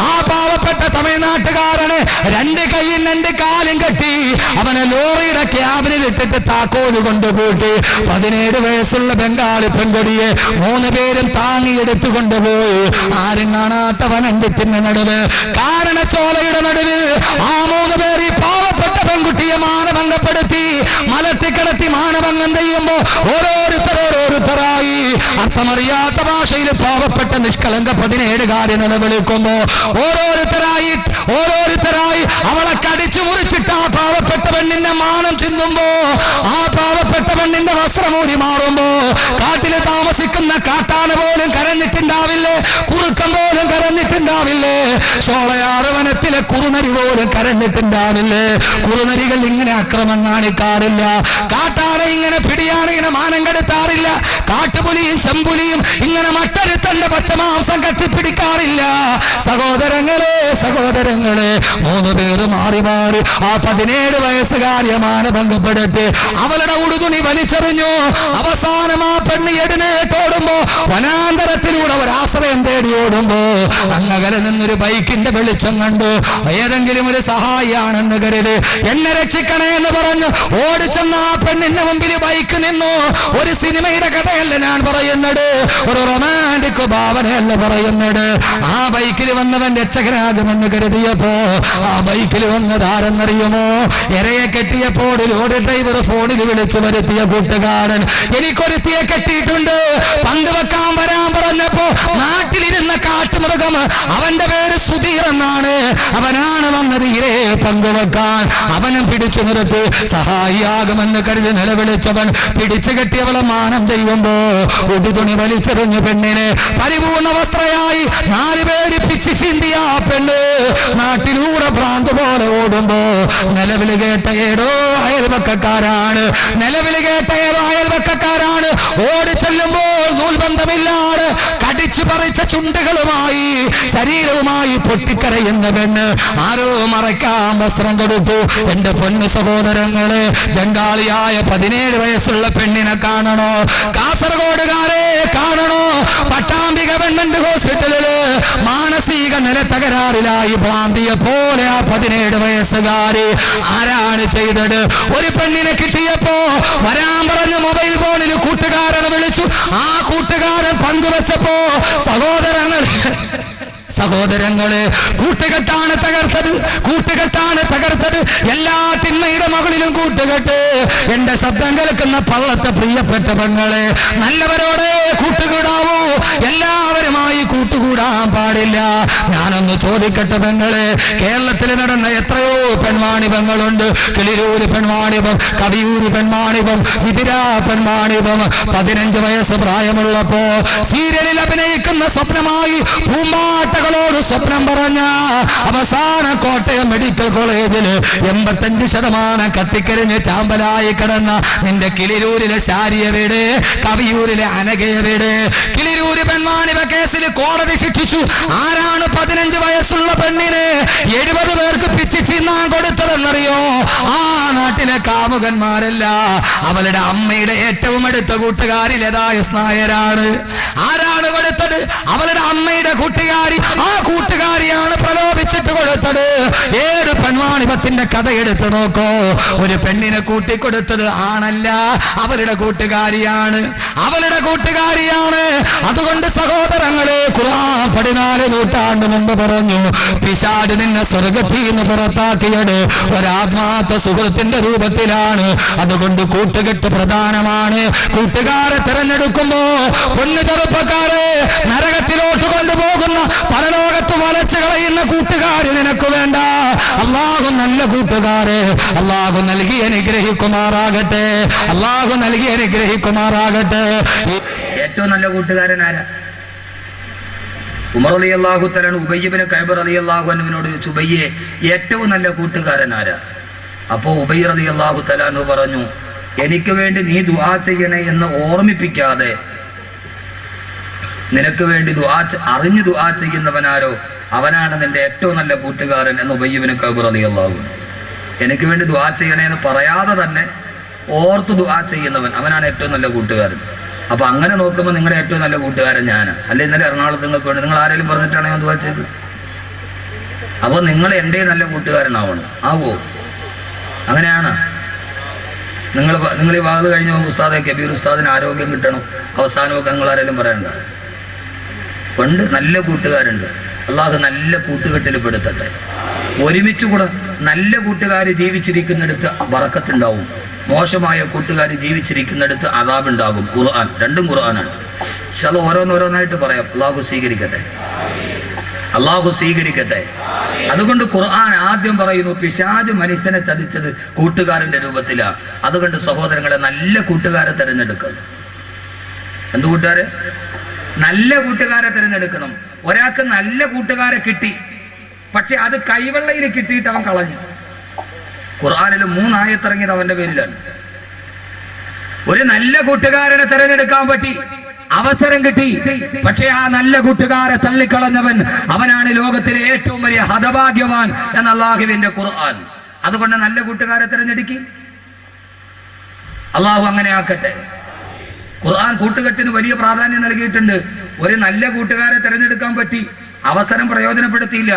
ആ പാവപ്പെട്ട തമിഴ്നാട്ടുകാരന് 2 കൈയും 2 കാലും കെട്ടി അവനെ ലോറിയുടെ ക്യാബിനിൽ ഇട്ടിട്ട് താക്കോല് കൊണ്ടുപോയി. 17 വയസ്സുള്ള ബംഗാളി പെൺകൊടിയെ 3 പേരും താങ്ങിയെടുത്തു കൊണ്ടുപോയി. ആരും കാണാത്ത വനത്തിന്റെ നടുവ്, കാരണച്ചോലയുടെ നടുവ് ആ 3 പേർ ഈ പാവപ്പെട്ട പെൺകുട്ടിയെ മാനഭംഗപ്പെടുത്തി മലത്തിക്കിടത്തി മാനഭംഗം ചെയ്യുമ്പോ ഓരോരുത്തരായി അർത്ഥമറിയാത്ത ഭാഷയിൽ പാവപ്പെട്ട നിഷ്കളങ്ക 17 നിലവിളിക്കുമ്പോ ഓരോരുത്തരായി അവളെ കടിച്ചു മുറിച്ചിട്ട് ആ പാവപ്പെട്ട പെണ്ണിന്റെ മാനം ചിന്തുമ്പോ, ആ പാവപ്പെട്ട പെണ്ണിന്റെ വസ്ത്രമൂരി മാറുമ്പോ, കാട്ടില് താമസിക്കുന്ന കാട്ടാന പോലും കരഞ്ഞിട്ടുണ്ടാവില്ലേ, കുറുക്കം പോലും കരഞ്ഞിട്ടുണ്ടാവില്ലേ, ഷോളയാറ് വനത്തിലെ കുറുനരി പോലും കരഞ്ഞിട്ടുണ്ടാവില്ലേ. കുറുനരികൾ ഇങ്ങനെ അക്രമം കാണിക്കാറില്ല, കാട്ടാന ഇങ്ങനെ പിടിയാണ് ഇങ്ങനെ മാനം കെടുത്താറില്ല, കാട്ടുപുലിയും ചെമ്പുലിയും ഇങ്ങനെ മട്ടരുത്തന്റെ പച്ചമാംസം കത്തിപ്പിടിക്കാറില്ല. സഹോദരങ്ങളെ 3 പേര് മാറി ആ 17 വയസ്സുകാരിയെ മാനഭംഗപ്പെടുത്തി അവളുടെ ഉടുതുണി വലിച്ചെറിഞ്ഞു. അവസാനം ആ പെണ്ണ് എഴുന്നേറ്റോടുമ്പോ വനാന്തരത്തിലൂടെ ഒരാശ്രയം തേടി ഓടുമ്പോ അങ്ങകലെ നിന്നൊരു ബൈക്കിന്റെ വെളിച്ചം കണ്ടു. ഏതെങ്കിലും ഒരു സഹായിയാണെന്ന് കരുതി എന്നെ രക്ഷിക്കണേ എന്ന് പറഞ്ഞു ഓടിച്ചെന്ന ആ പെണ്ണിന്റെ മുമ്പിൽ ബൈക്ക് നിന്നു. ഒരു സിനിമയുടെ കഥയല്ല ഞാൻ പറയുന്നത്, ഒരു റൊമാൻറ്റിക് ഭാവനയല്ല പറയുന്നത്. ആ ബൈക്കിൽ വന്നവൻ രക്ഷകനാകുമെന്ന് കരുതിയപ്പോ ആ ബൈക്കിൽ വന്നത് ആരെന്നറിയുമോ? ഇരയെ കെട്ടിയപ്പോൾ ലോറി ഡ്രൈവർ ഫോണിൽ വിളിച്ചു വരുത്തിയ കൂട്ടുകാരൻ. എനിക്കൊരുത്തിയെ കെട്ടിയിട്ടുണ്ട്, പങ്കുവെക്കാൻ വരാൻ പറഞ്ഞപ്പോ നാട്ടിലിരുന്ന കാട്ടുമൃഗം, അവന്റെ പേര് സുധീർ എന്നാണ്, അവനാണ് വന്നത് ഇരയെ പങ്കുവെക്കാൻ. അവനും പിടിച്ചു നിർത്തി സഹായിയാകുമെന്ന് കരുതി നിലവിളിച്ചവൻ പിടിച്ചു കെട്ടിയവളെ മാനം ചെയ്യുമ്പോ ഉടുതുണി വലിച്ചെറിഞ്ഞു പെണ്ണിനെ പരിപൂർണ വസ്ത്രയായി 4 പേര് പിച്ച് ചിന്തിയ പെണ്ണ് നാട്ടിലൂടെ ഭ്രാന്ത് പോലെ ഓടുമ്പോ നിലവിൽ കേട്ട ഏതോ അയൽവക്കക്കാരാണ് ഓടി ചെല്ലുമ്പോൾ നൂൽബന്ധമില്ലാതെ കടിച്ചു പറിച്ച ചുണ്ടുകളുമായി ശരീരവുമായി പൊട്ടിക്കരയുന്ന പെണ്ണ് ആരോ മറയ്ക്കാൻ വസ്ത്രം കൊടുത്തു. എന്റെ പൊന്നു സഹോദരങ്ങളെ, ബംഗാളിയായ 17 വയസ്സുള്ള പെണ്ണിനെ കാണണോ? കാസർഗോഡുകാരെ കാണണോ? പട്ടാമ്പി ഗവൺമെന്റ് ഹോസ്പിറ്റലില് മാനസിക നില തകരാറിലായി ഭ്രാന്തിയെ പോലെ ആ 17 വയസ്സുകാരി. ആരാണ് ചെയ്തത്? ഒരു പെണ്ണിനെ കിട്ടിയപ്പോ വരാൻ പറഞ്ഞ് മൊബൈൽ ഫോണിൽ കൂട്ടുകാരനെ വിളിച്ചു. ആ കൂട്ടുകാരൻ പങ്കുവെച്ചപ്പോ സഹോദരങ്ങളെ കൂട്ടുകെട്ടാണ് തകർത്തത്. എല്ലാ തിന്മയുടെ മകളിലും കൂട്ടുകെട്ട്. എന്റെ ശബ്ദം കേൾക്കുന്ന പള്ളത്തെ പ്രിയപ്പെട്ട പെങ്ങളെ, നല്ലവരോടെ കൂട്ടുകൂടാവൂ, എല്ലാവരുമായി കൂട്ടുകൂടാൻ പാടില്ല. ഞാനൊന്ന് ചോദിക്കട്ടെ പെങ്ങളെ, കേരളത്തിൽ നടന്ന എത്രയോ പെൺവാണിഭങ്ങളുണ്ട്. കിളിരൂര് പെൺവാണിഭം, കവിയൂര് പെൺവാണിഭം, വിതിര പെൺവാണിഭം. 15 വയസ്സ് പ്രായമുള്ളപ്പോ സീരിയലിൽ അഭിനയിക്കുന്ന സ്വപ്നമായി പൂമ്പാട്ടകളോട് സ്വപ്നം പറഞ്ഞ അവസാന കോട്ടയം മെഡിക്കൽ കോളേജിൽ 85% കത്തിക്കരിഞ്ഞ് ചാമ്പലായി കിടന്ന നിന്റെ കിളിരൂരിലെ ശാരിയ വീട്, കവിയൂരിലെ അനഘയ വീട്. കിളിരൂര് പെൺവാണിഭ കേസിൽ കോടതി ശിക്ഷിച്ചു. ആരാണ് 15 വയസ്സുള്ള പെണ്ണിന് 70 പേർക്ക് പിച്ച് ചിന്നാൻ കൊടുത്തതെന്നറിയോ? ആ നാട്ടിലെ കാമുകന്മാരല്ല, അവളുടെ അമ്മയുടെ ഏറ്റവും അടുത്ത കൂട്ടുകാരിലേതായ സ്നായരാണ്. ആരാണ് കൊടുത്തത്? അവളുടെ അമ്മയുടെ കൂട്ടുകാരി. ആ കൂട്ടുകാരിയാണ് പ്രലോഭിച്ചിട്ട് കൊടുത്തത്. ഏത് പെൺവാണിഭത്തിന്റെ കഥ എടുത്തു നോക്കോ, ഒരു പെണ്ണിനെ കൂട്ടിക്കൊടുത്തത് ആണല്ല, അവളുടെ കൂട്ടുകാരിയാണ്. അതുകൊണ്ട് സഹോദരങ്ങളെ, ഖുർആൻ 14 നൂറ്റാണ്ട് മുമ്പ് പറഞ്ഞു, പിശാച് നിന്നെ സ്വർഗ്ഗത്തിൽ നിന്ന് പുറത്താക്കിയത് ഒരാത്മാർത്ഥ സുഹൃത്തിന്റെ രൂപത്തിലാണ്. അതുകൊണ്ട് കൂട്ടുകെട്ട് പ്രധാനമാണ്. കൂട്ടുകാരെ തിരഞ്ഞെടുക്കുമ്പോ പൊന്നു ചെറുപ്പക്കാരെ, നരകത്തിലോട്ട് കൊണ്ടുപോകുന്ന പരലോകത്ത് വലച്ചു കളയുന്ന കൂട്ടുകാര് നിനക്ക് വേണ്ട. അള്ളാഹു നല്ല കൂട്ടുകാരെ അള്ളാഹു നൽകി അനുഗ്രഹിക്കുമാറാകട്ടെ. ഏറ്റവും നല്ല കൂട്ടുകാരൻ ആരാ? ഉമർ റളിയല്ലാഹു തആല ഉബയ്യ് ഇബ്നു കഅബ് റളിയല്ലാഹു അൻഹുവിനോട് ചോദിച്ചു, ഉബയ്യെ ഏറ്റവും നല്ല കൂട്ടുകാരൻ ആരാ? അപ്പോൾ ഉബയ്യ് റളിയല്ലാഹു തആല പറഞ്ഞു, എനിക്ക് വേണ്ടി നീ ദുആ ചെയ്യണേ എന്ന് ഓർമ്മിപ്പിക്കാതെ നിനക്ക് വേണ്ടി അറിഞ്ഞു ദുആ ചെയ്യുന്നവനാരോ അവനാണ് നിന്റെ ഏറ്റവും നല്ല കൂട്ടുകാരൻ എന്ന് ഉബയ്യ് ഇബ്നു കഅബ് റളിയല്ലാഹു അൻഹു. എനിക്ക് വേണ്ടി ദുആ ചെയ്യണേ എന്ന് പറയാതെ തന്നെ ഓർത്ത് ദുആ ചെയ്യുന്നവൻ അവനാണ് ഏറ്റവും നല്ല കൂട്ടുകാരൻ. അപ്പൊ അങ്ങനെ നോക്കുമ്പോൾ നിങ്ങളുടെ ഏറ്റവും നല്ല കൂട്ടുകാരൻ ഞാനാണ്. അല്ലെ ഇന്നലെ എറണാകുളത്ത് നിങ്ങൾക്ക് വേണ്ടി നിങ്ങൾ ആരെങ്കിലും പറഞ്ഞിട്ടാണ് ഞാൻ ദുആ ചെയ്തത്? അപ്പോൾ നിങ്ങൾ എൻ്റെ നല്ല കൂട്ടുകാരനാവണം. ആവോ? അങ്ങനെയാണ്. നിങ്ങൾ ഈ വാത് കഴിഞ്ഞ ഉസ്താദെ കബീർ ഉസ്താദിന് ആരോഗ്യം കിട്ടണം, അവസാനമൊക്കെ നിങ്ങൾ ആരെങ്കിലും പറയണ്ട. കൊണ്ട് നല്ല കൂട്ടുകാരുണ്ട്. അള്ളാഹു നല്ല കൂട്ടുകെട്ടിൽ പെടുത്തട്ടെ. ഒരുമിച്ച് കൂടെ നല്ല കൂട്ടുകാർ ജീവിച്ചിരിക്കുന്നിടത്ത് ബറക്കത്തുണ്ടാവും, മോശമായ കൂട്ടുകാർ ജീവിച്ചിരിക്കുന്നിടത്ത് അദാബുണ്ടാകും. ഖുർആൻ, രണ്ടും ഖുർആനാണ്. പക്ഷെ അത് ഓരോന്നോരോന്നായിട്ട് പറയാം. അള്ളാഹു സ്വീകരിക്കട്ടെ. അള്ളാഹു സ്വീകരിക്കട്ടെ. അതുകൊണ്ട് ഖുർആൻ ആദ്യം പറയുന്നു പിശാച് മനുഷ്യനെ ചതിച്ചത് കൂട്ടുകാരന്റെ രൂപത്തിലാണ്. അതുകൊണ്ട് സഹോദരങ്ങളെ നല്ല കൂട്ടുകാരെ തിരഞ്ഞെടുക്കണം. എന്ത് കൂട്ടുകാരെ? നല്ല കൂട്ടുകാരെ തിരഞ്ഞെടുക്കണം. ഒരാൾക്ക് നല്ല കൂട്ടുകാരെ കിട്ടി, പക്ഷെ അത് കൈവെള്ളയിൽ കിട്ടിയിട്ട് അവൻ കളഞ്ഞു. ഖുർആനിൽ 3 ആയത്തിറങ്ങിയത് അവന്റെ പേരിലാണ്. ഒരു നല്ല കൂട്ടുകാരനെ തിരഞ്ഞെടുക്കാൻ പറ്റി, അവസരം കിട്ടി, പക്ഷേ ആ നല്ല കൂട്ടുകാരെ തള്ളിക്കളഞ്ഞവൻ അവനാണ് ലോകത്തിലെ ഏറ്റവും വലിയ ഹതഭാഗ്യവാൻ എന്ന അല്ലാഹുവിന്റെ ഖുർആൻ. അതുകൊണ്ട് നല്ല കൂട്ടുകാരെ തിരഞ്ഞെടുക്കും. അള്ളാഹു അങ്ങനെ ആക്കട്ടെ. ഖുർആൻ കൂട്ടുകെട്ടിന് വലിയ പ്രാധാന്യം നൽകിയിട്ടുണ്ട്. ഒരു നല്ല കൂട്ടുകാരെ തിരഞ്ഞെടുക്കാൻ പറ്റി, അവസരം പ്രയോജനപ്പെടുത്തിയില്ല,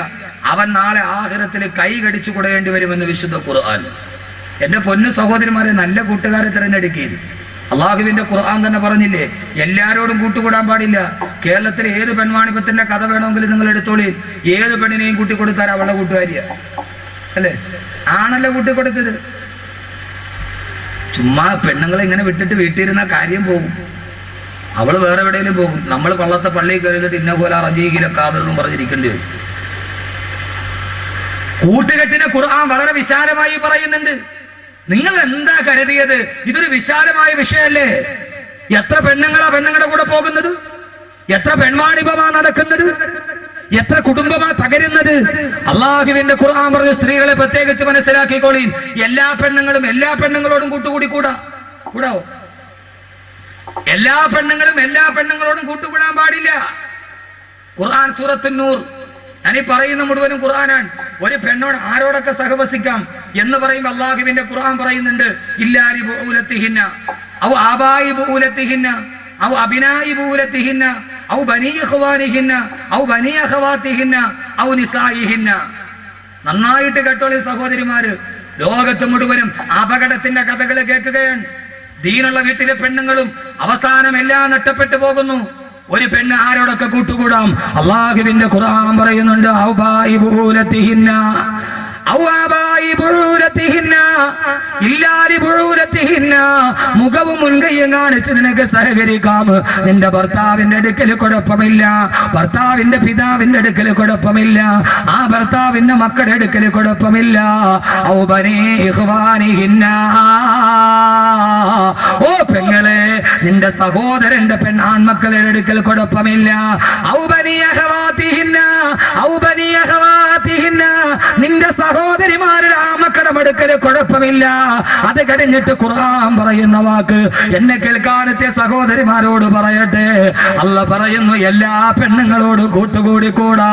അവൻ നാളെ ആഖിറത്തിൽ കൈ കടിച്ചു കൊടുക്കേണ്ടി വരുമെന്ന് വിശുദ്ധ ഖുർആൻ. എന്റെ പൊന്നു സഹോദരന്മാരെ, നല്ല കൂട്ടുകാരെ തിരഞ്ഞെടുക്കുകയും അള്ളാഹുവിന്റെ ഖുർആൻ തന്നെ പറഞ്ഞില്ലേ, എല്ലാരോടും കൂട്ടുകൂടാൻ പാടില്ല. കേരളത്തിലെ ഏത് പെൺവാണിപ്പത്തിന്റെ കഥ വേണമെങ്കിലും നിങ്ങൾ എടുത്തോളി. ഏത് പെണ്ണിനെയും കൂട്ടിക്കൊടുത്താൽ അവളുടെ കൂട്ടുകാരിയ അല്ലേ? ആണല്ലോ കൂട്ടിക്കൊടുത്തത്. ചുമ്മാ പെണ്ണുങ്ങളെ ഇങ്ങനെ വിട്ടിട്ട് വീട്ടിലിരുന്ന കാര്യം പോകും. അവള് വേറെ എവിടെയെങ്കിലും പോകും. നമ്മൾ പള്ളത്തെ പള്ളിയിൽ കയറിയിട്ട് ഇന്ന പോലെ റജീകിലെ കാതറെന്നും പറഞ്ഞിരിക്കേണ്ടി വരും. കൂട്ടുകെട്ടിനെ ഖുർആൻ വളരെ വിശാലമായി പറയുന്നുണ്ട്. നിങ്ങൾ എന്താ കരുതിയത്? ഇതൊരു വിശാലമായ വിഷയമല്ലേ? എത്ര പെണ്ണുങ്ങളുടെ കൂടെ പോകുന്നത്? എത്ര പെൺവാണിഭമാ നടക്കുന്നത്? എത്ര കുടുംബമാ തകരുന്നത്? അള്ളാഹുവിന്റെ ഖുർആൻ പറഞ്ഞ സ്ത്രീകളെ പ്രത്യേകിച്ച് മനസ്സിലാക്കിക്കോളീൻ. എല്ലാ പെണ്ണുങ്ങളോടും കൂടാവോ? എല്ലാ പെണ്ണുങ്ങളോടും കൂട്ടുകൂടാൻ പാടില്ല. ഖുർആൻ സൂറത്തുൻ നൂർ, ഞാൻ ഈ പറയുന്ന മുഴുവനും ഖുർആനാണ്. ഒരു പെണ്ണോട് ആരോടൊക്കെ സഹവസിക്കാം എന്ന് പറയുമ്പോൾ അള്ളാഹുവിന്റെ ഖുർആൻ പറയുന്നുണ്ട്, ഇല്ലാലി ബുഊലത്തിഹിന്ന ഔ ആബായി ബുഊലത്തിഹിന്ന ഔ അബിനായി ബുഊലത്തിഹിന്ന ഔ ബനീ ഇഖ്വാനിഹിന്ന ഔ ബനീ അഖവാത്തിഹിന്ന ഔ നിസായിഹിന്ന. നന്നായിട്ട് കേട്ടോളി സഹോദരിമാര്, ലോകത്ത് മുഴുവനും അപകടത്തിന്റെ കഥകൾ കേൾക്കുകയാണ്. ദീനുള്ള വീട്ടിലെ പെണ്ണുങ്ങളും അവസാനം എല്ലാം നഷ്ടപ്പെട്ടു പോകുന്നു. ഒരു പെണ്ണ് ആരോടൊക്കെ കൂട്ടുകൂടാം? അള്ളാഹുവിന്റെ ഖുർആൻ പറയുന്നുണ്ട്, മുഖവും മുൻകൈയും കാണിച്ച് നിനക്ക് സഹകരിക്കാം. നിന്റെ ഭർത്താവിന്റെ അടുക്കൽ കുഴപ്പമില്ല, ഭർത്താവിന്റെ പിതാവിന്റെ അടുക്കൽ കുഴപ്പമില്ല, ആ ഭർത്താവിന്റെ മക്കളുടെ അടുക്കൽ കുഴപ്പമില്ല. ഓ പെങ്ങളെ, നിന്റെ സഹോദരന്റെ ആൺമക്കളുടെ അടുക്കൽ കുഴപ്പമില്ല. നിന്റെ സഹോദരിമാരുടെ ആമക്കളുടെ അടുക്കല് കുഴപ്പമില്ല. അത് കഴിഞ്ഞിട്ട് ഖുർആൻ പറയുന്ന വാക്ക് എന്നെ കേൾക്കാനത്തെ സഹോദരിമാരോട് പറയട്ടെ. അല്ലാഹ് പറയുന്നു, എല്ലാ പെണ്ണുങ്ങളോട് കൂട്ടുകൂടി കൂടാ.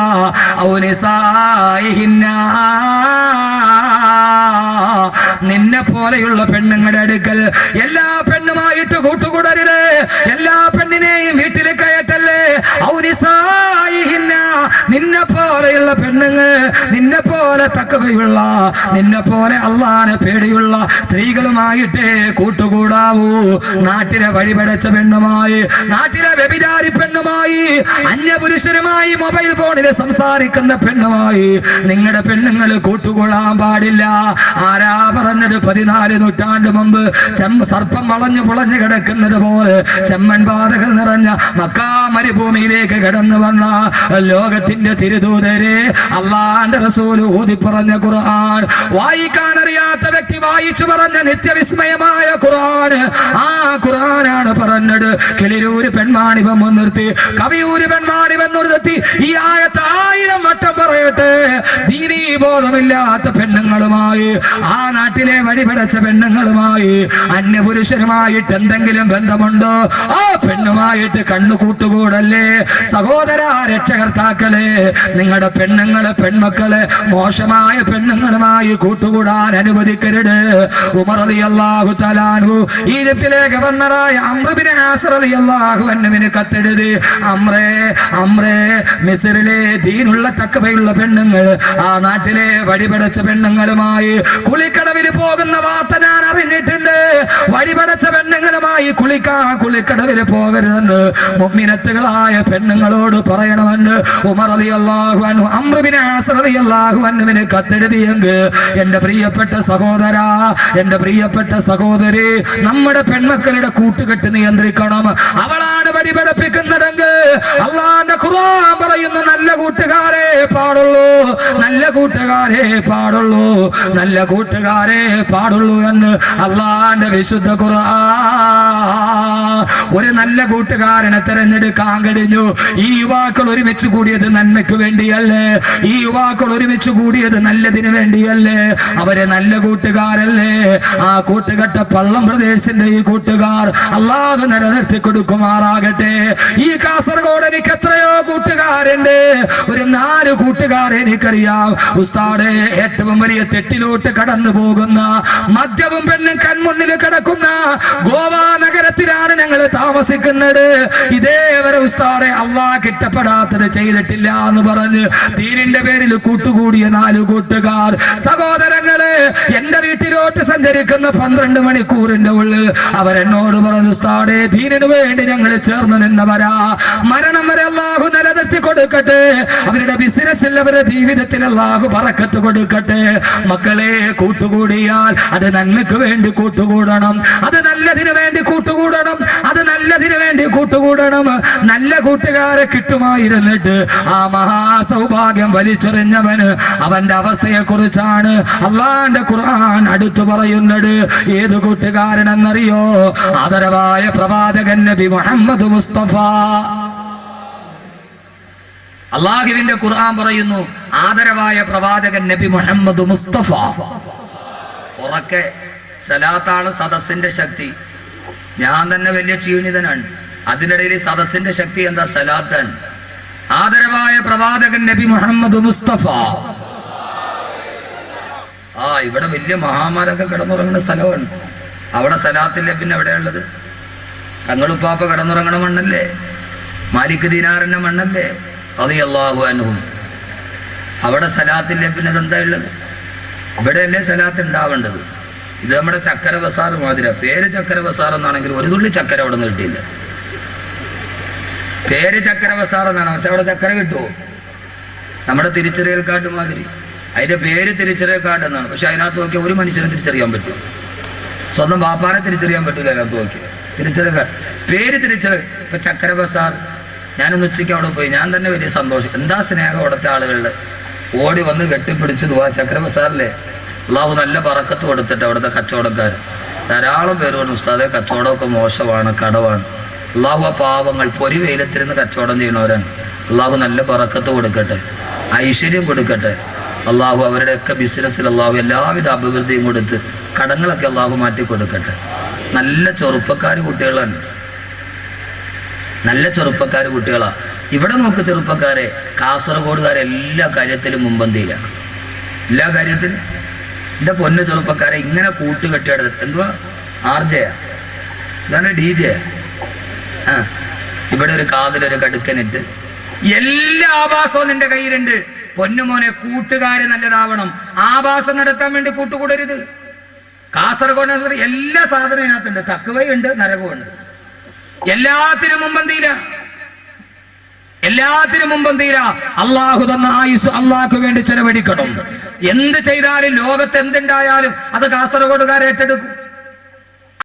നിന്നെ പോലെയുള്ള പെണ്ണുങ്ങളുടെ അടുക്കൽ എല്ലാ പെണ്ണുമായിട്ട് കൂട്ടുകൂടരുത്. എല്ലാ പെണ്ണിനെയും വീട്ടിൽ കയറ്റല്ലേ. നിന്നെ പോലെയുള്ള പെണ്ണുങ്ങൾ, നിന്നെ പോലെ തക്കവയുള്ള, നിന്നെ പോലെ അള്ളാനെ പേടിയുള്ള സ്ത്രീകളുമായിട്ട് കൂട്ടുകൂടാവൂ. നാട്ടിലെ വഴിപടച്ച പെണ്ണുമായി, നാട്ടിലെ വ്യഭിചാരി പെണ്ണുമായി, അന്യപുരുഷനുമായി മൊബൈൽ ഫോണിൽ സംസാരിക്കുന്ന പെണ്ണുമായി നിങ്ങളുടെ പെണ്ണുങ്ങൾ കൂട്ടുകൂടാൻ പാടില്ല. ആരാ പറഞ്ഞത്? 14 നൂറ്റാണ്ട് മുമ്പ് സർപ്പം വളഞ്ഞു പുളഞ്ഞു കിടക്കുന്നത് പോലെ ചെമ്മൻ പാതകൾ നിറഞ്ഞ മക്കാ മരുഭൂമിയിലേക്ക് കടന്നു വന്ന ലോകത്തിന്റെ തിരുദൂതരെ അള്ളാന്റെ റസൂല് ഊതി പറഞ്ഞ ഖുർആൻ, വായിക്കാൻ അറിയാത്ത വ്യക്തി വായിച്ചു പറഞ്ഞ നിത്യവിസ്മയമായ ഖുർആൻ. ആ ഖുർആനാണ് പറഞ്ഞത്, കിളിരൂര് പെൺവാണിഭം മുൻനിർത്തി, കവിയൂര് പെൺവാണിഭം നിർത്തി. ഈ ആയത്ത് 1000 വട്ടം പറയട്ടെ. ദീനീ ബോധമില്ലാത്ത പെണ്ണുങ്ങളുമായി, ആ നാട്ടിലെ വഴിപടച്ച പെണ്ണുങ്ങളുമായി, അന്യപുരുഷനുമായിട്ട് എന്തെങ്കിലും ബന്ധമുണ്ടോ? ആ പെണ്ണുമായിട്ട് കണ്ണു കൂട്ടുകൂടല്ലേ. സഹോദര രക്ഷകർത്താക്കളെ, നിങ്ങളുടെ പെണ്ണുങ്ങളെ, പെൺമക്കളെ മോശമായ പെണ്ണുങ്ങളുമായി കൂട്ടുകൂടാൻ അനുവദിക്കരുത്. ഉമർ റളിയല്ലാഹു തആല അൻഹു ഈജിപ്തിലെ ഗവർണറായ അംർ ബിൻ ആസ് റളിയല്ലാഹു അൻഹുവിന് കത്തെഴുതി, അംറേ, മിസ്രിലെ ദീനുള്ള തഖ്വയുള്ള പെണ്ണുങ്ങൾ, ആ നാട്ടിലെ വഴിപടച്ച പെണ്ണുങ്ങളുമായി കുളിക്കടവിൽ പോകുന്ന വാർത്ത ഞാൻ അറിഞ്ഞിട്ടുണ്ട്. വഴിപടച്ച പെണ്ണുങ്ങളുമായി കുളിക്കടവിൽ പോകരുതെന്ന് മുഅ്മിനത്തുകളായ പെണ്ണുങ്ങളോട് പറയണമെന്ന് ഉമർ റളിയല്ലാഹു അൻഹു അംർ ബിൻ ആസ് റളിയല്ലാഹു അൻഹുവിന് കത്തെഴുതിയെങ്കിൽ, എന്റെ പ്രിയപ്പെട്ട സഹോദരാ, എന്റെ പ്രിയപ്പെട്ട സഹോദരി, നമ്മുടെ പെൺമക്കളുടെ കൂട്ടുകെട്ട് നിയന്ത്രിക്കണം. അവളാണ് വഴി പഠിപ്പിക്കുന്നതെങ്കിൽ അള്ളാന്റെ ഖുർആൻ പറയുന്ന നല്ല കൂട്ടുകാരെ പാടുള്ളൂ, നല്ല കൂട്ടുകാരെ പാടുള്ളൂ, നല്ല കൂട്ടുകാരെ പാടുള്ളൂ എന്ന് അള്ളാന്റെ വിശുദ്ധ ഖുർആൻ. ഒരു നല്ല കൂട്ടുകാരനെ തെരഞ്ഞെടുക്കാൻ കഴിഞ്ഞു. ഈ യുവാക്കൾ ഒരുമിച്ച് കൂടിയത് നന്മയ്ക്ക് വേണ്ടിയല്ലേ? ഈ യുവാക്കൾ ഒരുമിച്ച് കൂടിയത് നല്ലതിന് വേണ്ടിയല്ലേ? അവരെ നല്ല കൂട്ടുകാരല്ലേ? ആ കൂട്ടുകെട്ട പള്ളം പ്രദേശത്തിന്റെ ഈ കൂട്ടുകാർ അള്ളാഹു നിലനിർത്തി കൊടുക്കുമാറാകട്ടെ. ഈ കാസർഗോഡ് എനിക്ക് എത്രയോ കൂട്ടുകാരുണ്ട്. ഒരു 4 കൂട്ടുകാരെ എനിക്കറിയാം. ഉസ്താദേ, ഏറ്റവും വലിയ തെറ്റിലോട്ട് കടന്നു പോകുന്ന, മദ്യവും പെണ്ണും കൺമുന്നിൽ കിടക്കുന്ന ഗോവ നഗരത്തിലാണ് ഞങ്ങൾ താമസിക്കുന്നത്. ഇതേവരെ ഉസ്താദെ അള്ളാഹ് ഇഷ്ടപ്പെടാത്തത് ചെയ്തിട്ടില്ല എന്ന് പറഞ്ഞ് ദീനിന്റെ പേരിൽ കൂട്ടുകൂടിയ 4 കൂട്ടുകാർ. സഹോദരങ്ങളെ, എന്റെ വീട്ടിലോട്ട് സഞ്ചരിക്കുന്ന 12 മണിക്കൂറിന്റെ ഉള്ളിൽ അവരെന്നോട് പറഞ്ഞു, ഉസ്താദേ, ദീനിനു വേണ്ടി ഞങ്ങൾ ചേർന്ന് നിന്നവരാ. മരണം വരെ അള്ളാഹു നിലനിർത്തി കൊടുക്കട്ടെ. അവരുടെ ബിസിനസ്സിൽ, അവരുടെ ജീവിതത്തിൽ അള്ളാഹു ബറക്കത്ത് കൊടുക്കട്ടെ. മക്കളെ, കൂട്ടുകൂടിയാൽ അത് നന്മയ്ക്ക് വേണ്ടി കൂട്ടുകൂടണം, അത് നല്ലതിന് വേണ്ടി കൂട്ടുകൂടണം, അത് നല്ലതിന് വേണ്ടി കൂട്ടുകൂടണം. നല്ല കൂട്ടുകാരെ കിട്ടുമായിരുന്നിട്ട് ആ മഹാസൗഭാഗ്യം വലിച്ചെറിഞ്ഞവന് അവന്റെ അവസ്ഥയെ കുറിച്ചാണ് അള്ളാന്റെ ഖുർആൻ അടുത്തു പറയുന്നത്. ഏത് കൂട്ടുകാരനെന്നറിയോ? ആദരവായ പ്രവാചകൻ നബി മുഹമ്മദ് മുസ്തഫ. അള്ളാഹുവിന്റെ ഖുർആൻ പറയുന്നു, ആദരവായ പ്രവാചകൻ നബി മുഹമ്മദ് മുസ്തഫ. ഉറക്കെ സലാത്താണ് സദസ്സിന്റെ ശക്തി. ഞാൻ തന്നെ വലിയ ക്ഷീണിതനാണ്. അതിനിടയിൽ സദസ്സിന്റെ ശക്തി എന്താ? സലാത്താണ്. ആദരവായ പ്രവാചകൻ നബി മുഹമ്മദ് മുസ്തഫ. ഇവിടെ വലിയ മഹാമാരൊക്കെ കിടന്നുറങ്ങുന്ന സ്ഥലമാണ്. അവിടെ സലാത്തില്ല. പിന്നെ എവിടെയുള്ളത്? തങ്ങളുപ്പാപ്പ കിടന്നുറങ്ങണ മണ്ണല്ലേ? മാലിക് ദീനാറിന്റെ മണ്ണല്ലേ? റളിയല്ലാഹു അൻഹു. അവിടെ സലാത്തില്ല. പിന്നെ ഇതെന്താ ഉള്ളത്? ഇവിടെയല്ലേ സലാത്ത് ഉണ്ടാവേണ്ടത്? ഇത് നമ്മുടെ ചക്കര ബസാർ മാതിര. പേര് ചക്കര ബസാർ എന്നാണെങ്കിൽ ഒരു തുള്ളി ചക്കര അവിടെ നിന്ന് കിട്ടിയില്ല. പേര് ചക്കര ബസാർ എന്നാണ്, പക്ഷെ അവിടെ ചക്കര കിട്ടുമോ? നമ്മുടെ തിരിച്ചറിയൽ കാർഡ് മാതിരി. അതിന്റെ പേര് തിരിച്ചറിയൽ കാർഡ് എന്നാണ്, പക്ഷെ അതിനകത്ത് നോക്കിയാൽ ഒരു മനുഷ്യനെ തിരിച്ചറിയാൻ പറ്റും. സ്വന്തം ബാപ്പാനെ തിരിച്ചറിയാൻ പറ്റില്ല. അതിനകത്ത് നോക്കിയാൽ തിരിച്ചറിയൽ കാർഡ്, പേര് തിരിച്ചറിയൽ. ഇപ്പൊ ചക്കര ബസാർ, ഞാനൊന്ന് ഉച്ചയ്ക്ക് അവിടെ പോയി. ഞാൻ തന്നെ വലിയ സന്തോഷം. എന്താ സ്നേഹം അവിടുത്തെ ആളുകളുടെ. ഓടി വന്ന് കെട്ടിപ്പിടിച്ചു പോവാ. ചക്കര ബസാറിലെ അള്ളാഹു നല്ല ബറക്കത്ത് കൊടുത്തിട്ട് അവിടുത്തെ കച്ചവടക്കാർ ധാരാളം പേര് പറഞ്ഞു, ഉസ്താദെ കച്ചവടമൊക്കെ മോശമാണ്, കടവാണ്. അള്ളാഹു ആ പാവങ്ങൾ പൊരി വെയിലത്തിരുന്ന് കച്ചവടം ചെയ്യണവരാണ്. അള്ളാഹു നല്ല ബറക്കത്ത് കൊടുക്കട്ടെ, ഐശ്വര്യം കൊടുക്കട്ടെ. അള്ളാഹു അവരുടെയൊക്കെ ബിസിനസ്സിൽ അള്ളാഹു എല്ലാവിധ അഭിവൃദ്ധിയും കൊടുത്ത് കടങ്ങളൊക്കെ അള്ളാഹു മാറ്റി കൊടുക്കട്ടെ. നല്ല ചെറുപ്പക്കാർ കുട്ടികളാണ്, നല്ല ചെറുപ്പക്കാർ കുട്ടികളാണ്. ഇവിടെ നോക്ക് ചെറുപ്പക്കാരെ, കാസർഗോഡുകാരെ എല്ലാ കാര്യത്തിലും മുമ്പന്തിയിലാണ്. എല്ലാ കാര്യത്തിലും എൻ്റെ പൊന്നു ചെറുപ്പക്കാരെ ഇങ്ങനെ കൂട്ടുകെട്ടിയെടുത്ത് എന്തുവാ ആർജയാ, ഇതാണ് DJ. ഇവിടെ ഒരു കാതിലൊരു കടുക്കനിട്ട് എല്ലാ ആഭാസവും നിന്റെ കയ്യിലുണ്ട്. പൊന്നുമോനെ, കൂട്ടുകാര് നല്ലതാവണം. ആഭാസം നടത്താൻ വേണ്ടി കൂട്ടുകൂടരുത്. കാസർഗോഡ് എല്ലാ സാധനവും ഇതിനകത്തുണ്ട്. തക്കുവയുണ്ട്, നരകമുണ്ട്. എല്ലാത്തിനും മുമ്പന്തിയില, എല്ലാത്തിനും മുമ്പന്തിയില. അള്ളാഹു തന്ന ആയുസ് അള്ളാഹ്ക്ക് വേണ്ടി ചെലവഴിക്കണം. എന്ത് ചെയ്താലും ലോകത്ത് എന്തുണ്ടായാലും അത് കാസർഗോഡുകാരെ ഏറ്റെടുക്കും.